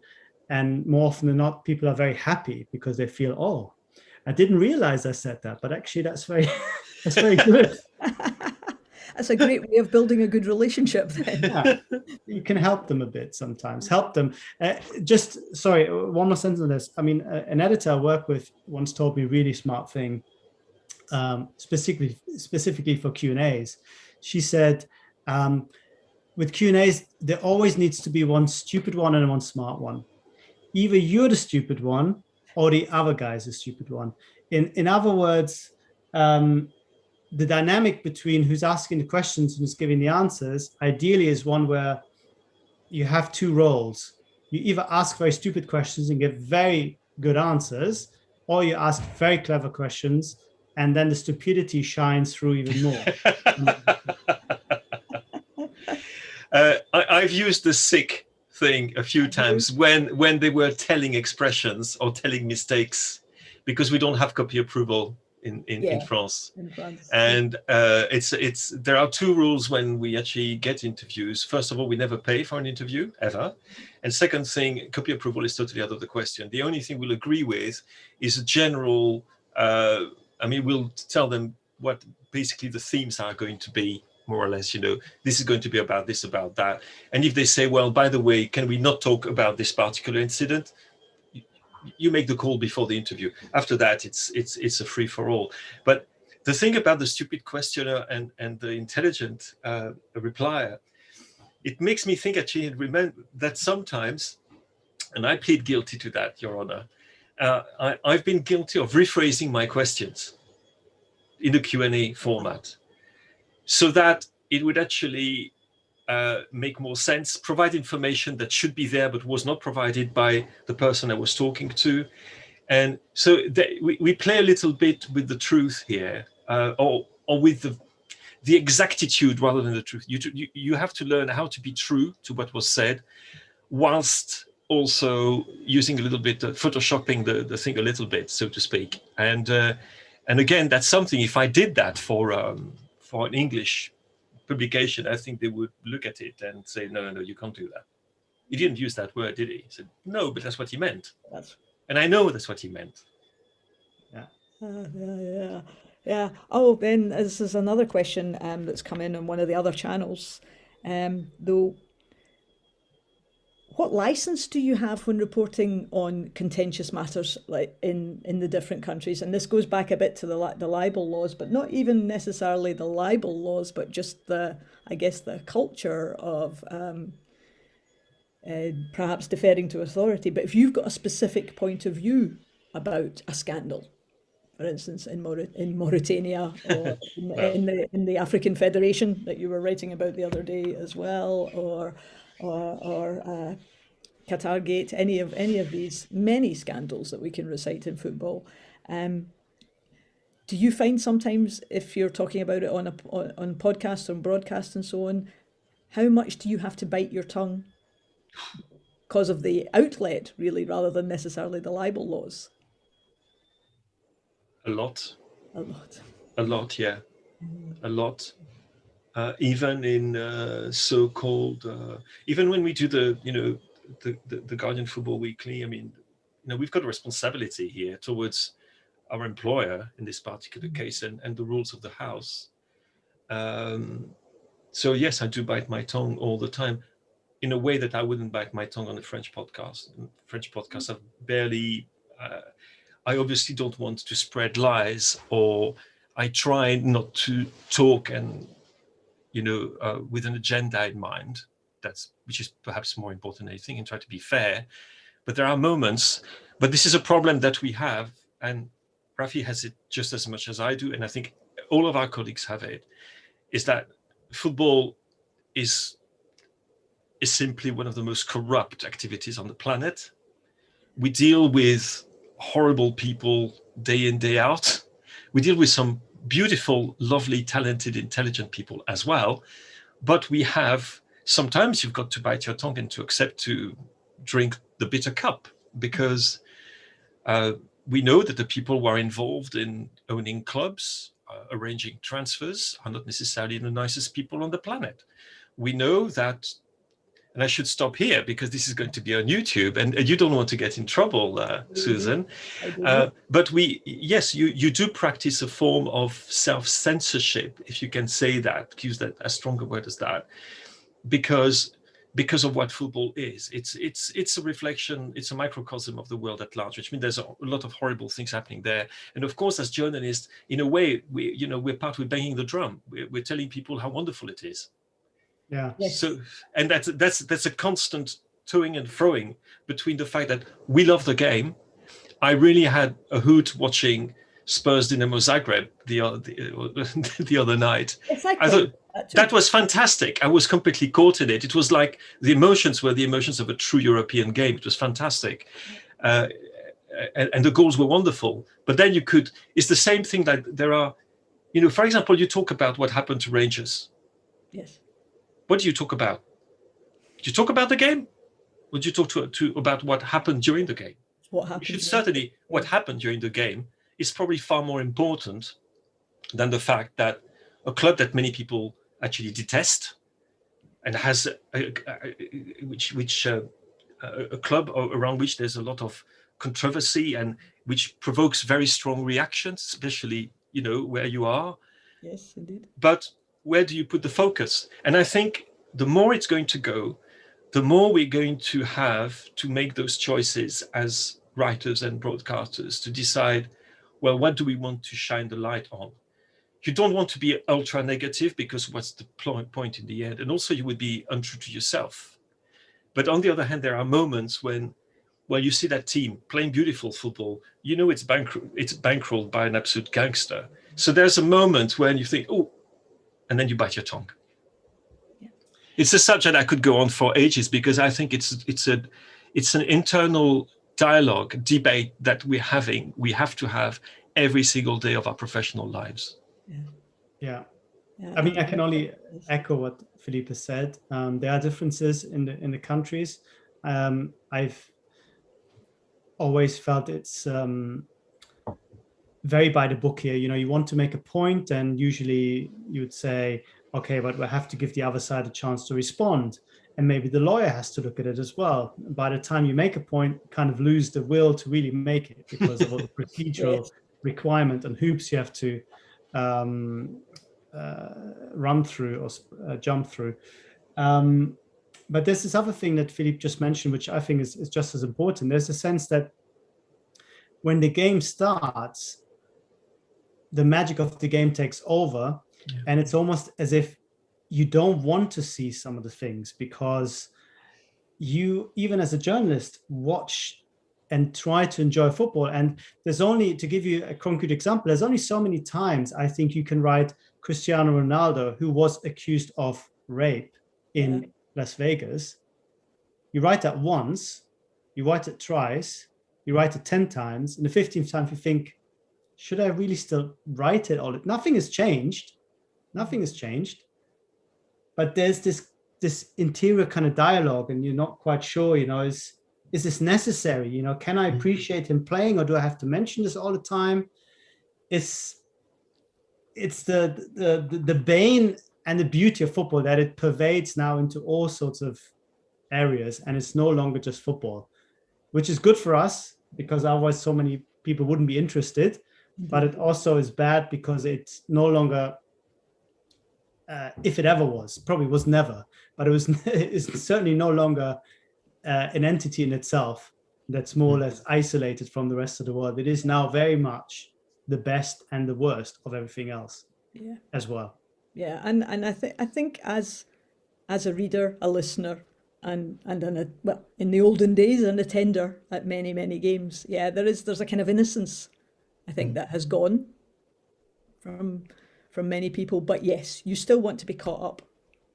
And more often than not, people are very happy because they feel, oh, I didn't realize I said that, but actually that's very good. That's a great way of building a good relationship then. Yeah. You can help them a bit sometimes. Help them. One more sentence on this. I mean, an editor I work with once told me a really smart thing, specifically for Q&As. She said, with Q&As, there always needs to be one stupid one and one smart one. Either you're the stupid one or the other guy's the stupid one. In other words, the dynamic between who's asking the questions and who's giving the answers ideally is one where you have two roles. You either ask very stupid questions and get very good answers, or you ask very clever questions and then the stupidity shines through even more. I've used the sick thing a few times when they were telling expressions or telling mistakes, because we don't have copy approval in France. And there are two rules when we actually get interviews. First of all, we never pay for an interview ever, and second thing, copy approval is totally out of the question. The only thing we'll agree with is a general we'll tell them what basically the themes are going to be, more or less. This is going to be about this, about that. And if they say, well, by the way, can we not talk about this particular incident, you make the call before the interview. After that, it's a free for all. But the thing about the stupid questioner and the intelligent replier, it makes me think actually, remember that sometimes, and I plead guilty to that, Your Honor, I've been guilty of rephrasing my questions in a Q&A format so that it would actually make more sense, provide information that should be there but was not provided by the person I was talking to. And so we play a little bit with the truth here, or with the exactitude rather than the truth. You have to learn how to be true to what was said, whilst also using a little bit, photoshopping the thing a little bit, so to speak. And again, that's something, if I did that for an English publication, I think they would look at it and say, no, you can't do that. He didn't use that word, did he? He said, no, but that's what he meant. And I know that's what he meant. Yeah. Oh, then this is another question that's come in on one of the other channels. Though, what license do you have when reporting on contentious matters, like in the different countries? And this goes back a bit to the libel laws, but not even necessarily the libel laws, but just the culture of perhaps deferring to authority. But if you've got a specific point of view about a scandal, for instance, in Mauritania, or in the African Federation that you were writing about the other day as well, or Qatargate, any of these many scandals that we can recite in football, do you find sometimes, if you're talking about it on podcasts, on broadcasts and so on, how much do you have to bite your tongue because of the outlet, really, rather than necessarily the libel laws? A lot, yeah, a lot. Even in so-called, even when we do the Guardian Football Weekly, I mean, we've got a responsibility here towards our employer in this particular case, and the rules of the house. So yes, I do bite my tongue all the time, in a way that I wouldn't bite my tongue on a French podcast. French podcasts are barely. I obviously don't want to spread lies, or I try not to talk and with an agenda in mind. Which is perhaps more important than anything, and try to be fair. But there are moments. But this is a problem that we have, and Rafi has it just as much as I do, and I think all of our colleagues have it. Is that football is simply one of the most corrupt activities on the planet. We deal with horrible people day in, day out. We deal with some beautiful, lovely, talented, intelligent people as well. But we have, sometimes you've got to bite your tongue and to accept to drink the bitter cup, because we know that the people who are involved in owning clubs, arranging transfers, are not necessarily the nicest people on the planet. We know that, and I should stop here because this is going to be on YouTube, and you don't want to get in trouble, Susan. But you do practice a form of self-censorship, if you can say that, use that as strong a word as that, because of what football is. It's a reflection, it's a microcosm of the world at large, which means there's a lot of horrible things happening there. And of course, as journalists, in a way, we're banging the drum. We're telling people how wonderful it is. Yeah. Yes. So, and that's a constant toing and froing between the fact that we love the game. I really had a hoot watching Spurs Dinamo Zagreb the other night. Exactly. I thought that was fantastic. I was completely caught in it. It was like the emotions were the emotions of a true European game. It was fantastic. And the goals were wonderful. But then it's the same thing that there are, for example, you talk about what happened to Rangers. Yes. What do you talk about? Do you talk about the game? Or do you talk about what happened during the game? What happened? What happened during the game is probably far more important than the fact that a club that many people actually detest, and has a club around which there's a lot of controversy and which provokes very strong reactions, especially where you are. Yes, indeed. But where do you put the focus? And I think the more it's going to go, the more we're going to have to make those choices as writers and broadcasters to decide, well, what do we want to shine the light on? you don't want to be ultra negative, because what's the point in the end? And also you would be untrue to yourself. But on the other hand, there are moments when, well, you see that team playing beautiful football, you know it's bankrolled by an absolute gangster. So there's a moment when you think, oh, and then you bite your tongue. Yeah. It's a subject I could go on for ages, because I think it's an internal dialogue, debate that we have to have every single day of our professional lives. Yeah. I mean, I can only echo what Philippe said. There are differences in the countries. I've always felt it's very by the book here. You know, you want to make a point, and usually you would say, okay, but we have to give the other side a chance to respond. And maybe the lawyer has to look at it as well. By the time you make a point, you kind of lose the will to really make it, because of all the procedural requirement and hoops you have to run through or jump through. But there's this other thing that Philippe just mentioned, which I think is just as important. There's a sense that when the game starts, the magic of the game takes over, and it's almost as if you don't want to see some of the things, because you, even as a journalist, watch and try to enjoy football. And there's only, to give you a concrete example, there's only so many times I think you can write Cristiano Ronaldo, who was accused of rape in Las Vegas. You write that once, you write it twice, you write it 10 times, and the 15th time you think, should I really still write it all? Nothing has changed. Nothing has changed. But there's this interior kind of dialogue, and you're not quite sure, you know, is this necessary? You know, can I appreciate him playing, or do I have to mention this all the time? It's the bane and the beauty of football, that it pervades now into all sorts of areas, and it's no longer just football, which is good for us, because otherwise so many people wouldn't be interested. But it also is bad because it's no longer, if it ever was, probably was never, but it's certainly no longer an entity in itself that's more or less isolated from the rest of the world. It is now very much the best and the worst of everything else as well. Yeah, and I think as a reader, a listener, and in the olden days, an attender at many games, there's a kind of innocence, I think, that has gone from many people. But yes, you still want to be caught up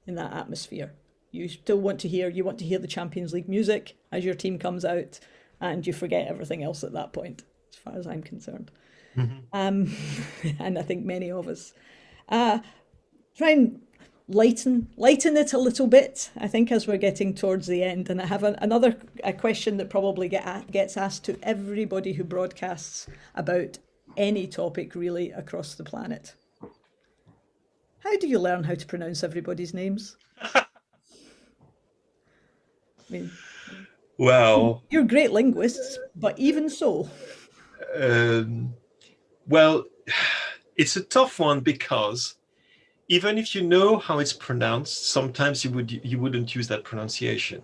in that atmosphere. You still want to hear the Champions League music as your team comes out, and you forget everything else at that point, as far as I'm concerned. And I think many of us try and lighten it a little bit, I think, as we're getting towards the end. And I have another question that probably gets asked to everybody who broadcasts about any topic really across the planet. How do you learn how to pronounce everybody's names? I mean, well, you're great linguists, but even so. Well, it's a tough one, because even if you know how it's pronounced, sometimes you wouldn't use that pronunciation.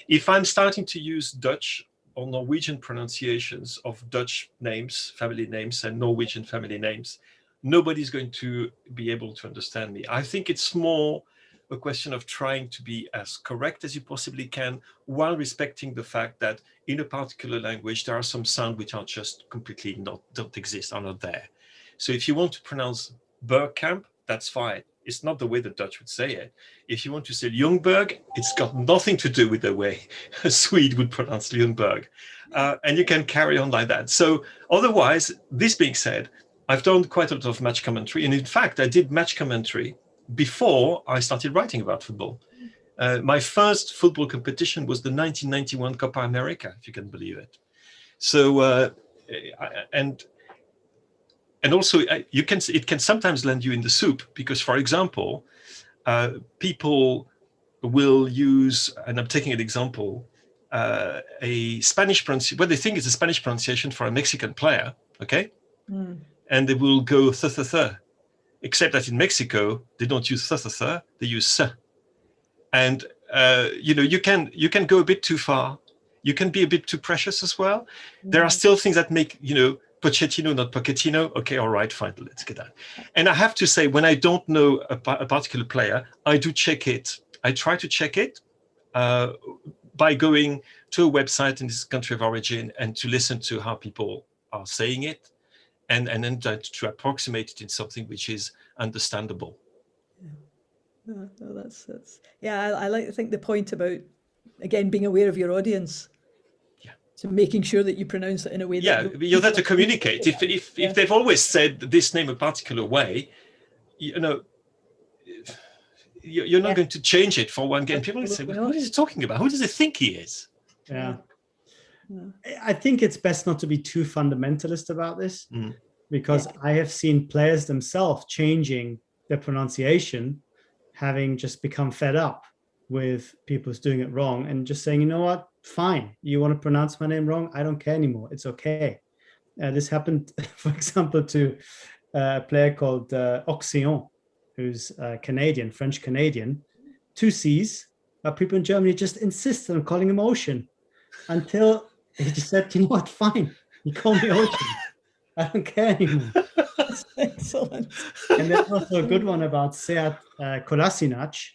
If I'm starting to use Dutch or Norwegian pronunciations of Dutch names, family names, and Norwegian family names, nobody's going to be able to understand me. I think it's more a question of trying to be as correct as you possibly can, while respecting the fact that in a particular language, there are some sounds which are just completely don't exist, are not there. So if you want to pronounce Bergkamp, that's fine. It's not the way the Dutch would say it. If you want to say Ljungberg, it's got nothing to do with the way a Swede would pronounce Ljungberg. And you can carry on like that. So otherwise, this being said, I've done quite a lot of match commentary. And in fact, I did match commentary before I started writing about football. My first football competition was the 1991 Copa America, if you can believe it. So, and also it can sometimes land you in the soup, because, for example, people will use, and I'm taking an example, a Spanish pronunciation, what they think is a Spanish pronunciation for a Mexican player, okay? And they will go th, except that in Mexico, they don't use th, they use s. And, you can go a bit too far. You can be a bit too precious as well. There are still things that make, Pochettino, not Pochettino. Okay, all right, fine, let's get that. And I have to say, when I don't know a particular player, I do check it. I try to check it by going to a website in this country of origin and to listen to how people are saying it, and then to approximate it in something which is understandable. Yeah, no, that's yeah. I like to think the point about, again, being aware of your audience. Yeah. So making sure that you pronounce it in a way that you're there to communicate. If they've always said this name a particular way, you're not going to change it for one game. People will say, well, what is he talking about? Who does he think he is? Yeah. I think it's best not to be too fundamentalist about this, because I have seen players themselves changing their pronunciation, having just become fed up with people who's doing it wrong and just saying, you know what, fine, you want to pronounce my name wrong, I don't care anymore, it's okay. This happened, for example, to a player called Auclair, who's Canadian, French Canadian, 2 C's. People in Germany just insisted on calling him Ocean until he just said, you know what, fine, you call me Ocean, I don't care anymore. That's excellent. And there's also a good one about Sead Kolasinac.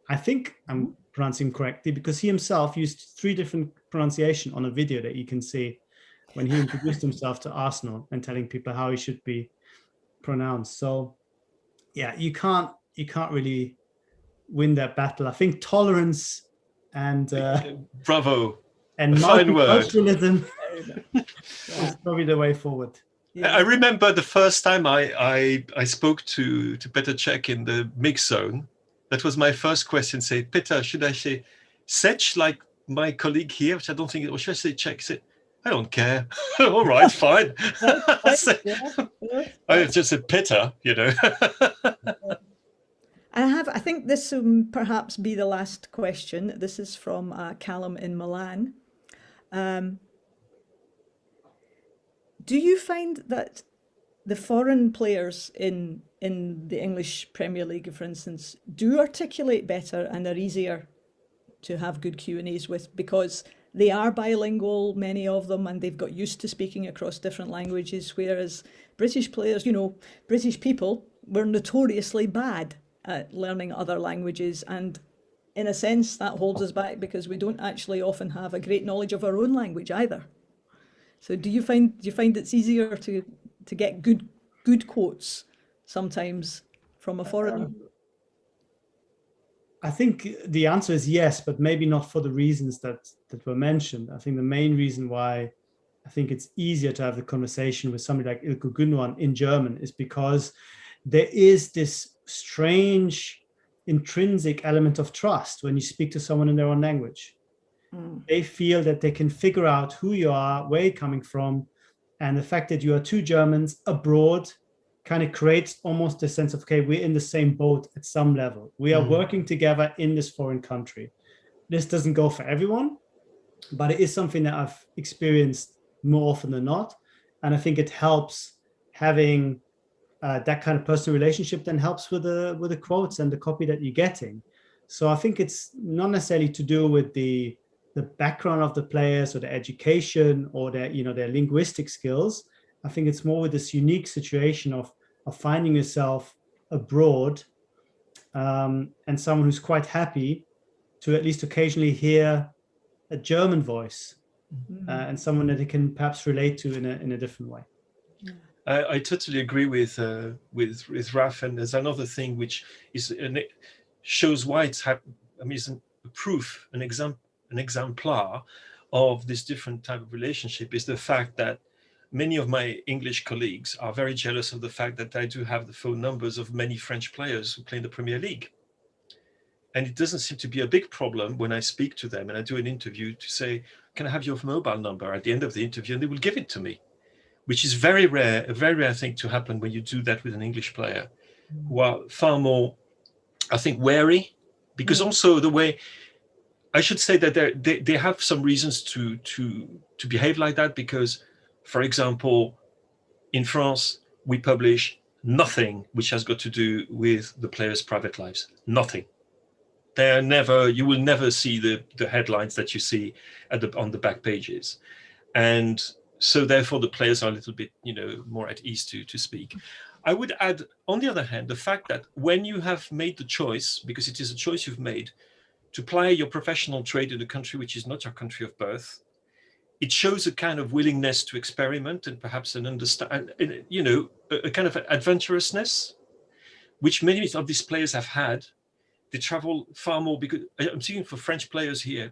I think I'm pronouncing correctly, because he himself used 3 different pronunciations on a video that you can see when he introduced himself to Arsenal and telling people how he should be pronounced. So yeah, you can't really win that battle. I think tolerance and bravo, and multiculturalism is probably the way forward. Yeah. I remember the first time I spoke to Peter Cech in the mix zone. That was my first question. Say, Peter, should I say Cech like my colleague here, which I don't think, or should I say Cech? Say, I don't care. All right, fine. I just said Peter, I think this will perhaps be the last question. This is from Callum in Milan. Do you find that the foreign players in the English Premier League, for instance, do articulate better and are easier to have good Q&As with, because they are bilingual, many of them, and they've got used to speaking across different languages, whereas British players, British people, were notoriously bad at learning other languages, and in a sense that holds us back because we don't actually often have a great knowledge of our own language either. So do you find it's easier to get good quotes sometimes from a foreigner? I think the answer is yes, but maybe not for the reasons that were mentioned. I think the main reason why I think it's easier to have the conversation with somebody like Ilko Gundogan in German is because there is this strange intrinsic element of trust when you speak to someone in their own language. They feel that they can figure out who you are, where you're coming from, and the fact that you are 2 Germans abroad kind of creates almost a sense of, okay, we're in the same boat at some level. We are working together in this foreign country. This doesn't go for everyone, but it is something that I've experienced more often than not. And I think it helps having that kind of personal relationship, then helps with the quotes and the copy that you're getting. So I think it's not necessarily to do with the background of the players or the education or their linguistic skills. I think it's more with this unique situation of finding yourself abroad and someone who's quite happy to at least occasionally hear a German voice and someone that they can perhaps relate to in a different way. I totally agree with Raph, and there's another thing which is shows why it's happened. I mean, it's a proof, an exemplar of this different type of relationship is the fact that many of my English colleagues are very jealous of the fact that I do have the phone numbers of many French players who play in the Premier League. And it doesn't seem to be a big problem when I speak to them and I do an interview to say, can I have your mobile number at the end of the interview? And they will give it to me, which is very rare, a very rare thing to happen when you do that with an English player, who are far more, I think, wary, because also the way, I should say that they have some reasons to behave like that, because, for example, in France, we publish nothing which has got to do with the players' private lives. Nothing. You will never see the headlines that you see on the back pages. And So therefore, the players are a little bit, more at ease to speak. I would add, on the other hand, the fact that when you have made the choice, because it is a choice you've made, to ply your professional trade in a country which is not your country of birth, it shows a kind of willingness to experiment and perhaps an understand, a kind of adventurousness, which many of these players have had. They travel far more, because I'm speaking for French players here.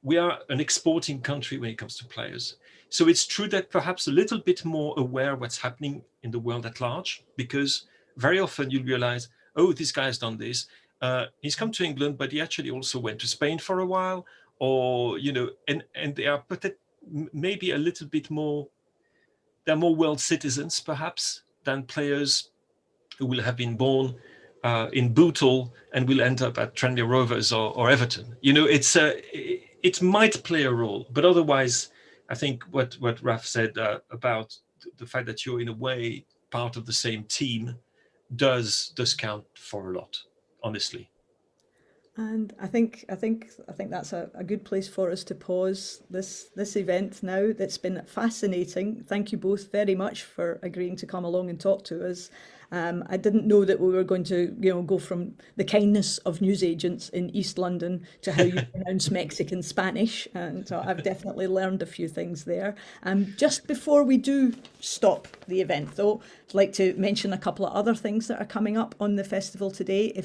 We are an exporting country when it comes to players. So it's true that perhaps a little bit more aware what's happening in the world at large, because very often you realize, oh, this guy has done this. He's come to England, but he actually also went to Spain for a while, or, and they are maybe a little bit more, they're more world citizens perhaps than players who will have been born in Bootle and will end up at Tranmere Rovers or Everton. It might play a role, but otherwise, I think what Raph said about the fact that you're in a way part of the same team does count for a lot, honestly. And I think that's a good place for us to pause this event now. That's been fascinating. Thank you both very much for agreeing to come along and talk to us. I didn't know that we were going to go from the kindness of newsagents in East London to how you pronounce Mexican Spanish, and so I've definitely learned a few things there. Just before we do stop the event, though, I'd like to mention a couple of other things that are coming up on the festival today.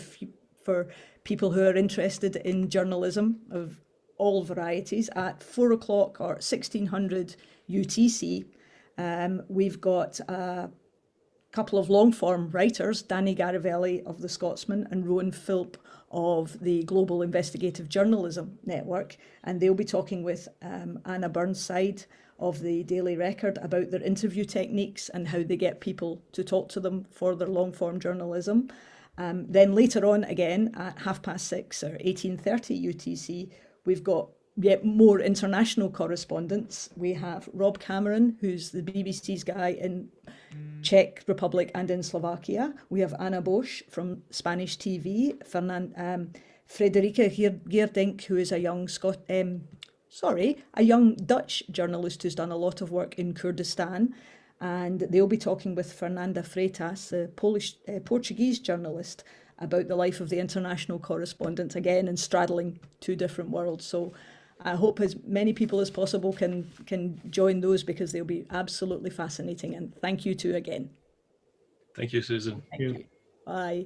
For people who are interested in journalism of all varieties, at 4 o'clock or 1600 UTC, we've got a couple of long-form writers, Danny Garavelli of The Scotsman and Rowan Philippe of the Global Investigative Journalism Network, and they'll be talking with Anna Burnside of the Daily Record about their interview techniques and how they get people to talk to them for their long-form journalism. Then later on, again, at 6:30 or 18:30 UTC, we've got yet more international correspondents. We have Rob Cameron, who's the BBC's guy in Czech Republic and in Slovakia. We have Anna Bosch from Spanish TV, Frederica Geerdink, who is a young Dutch journalist who's done a lot of work in Kurdistan. And they'll be talking with Fernanda Freitas, the Portuguese journalist, about the life of the international correspondent, again, and straddling two different worlds. So I hope as many people as possible can join those, because they'll be absolutely fascinating. And thank you two again. Thank you, Susan. Thank you. Bye.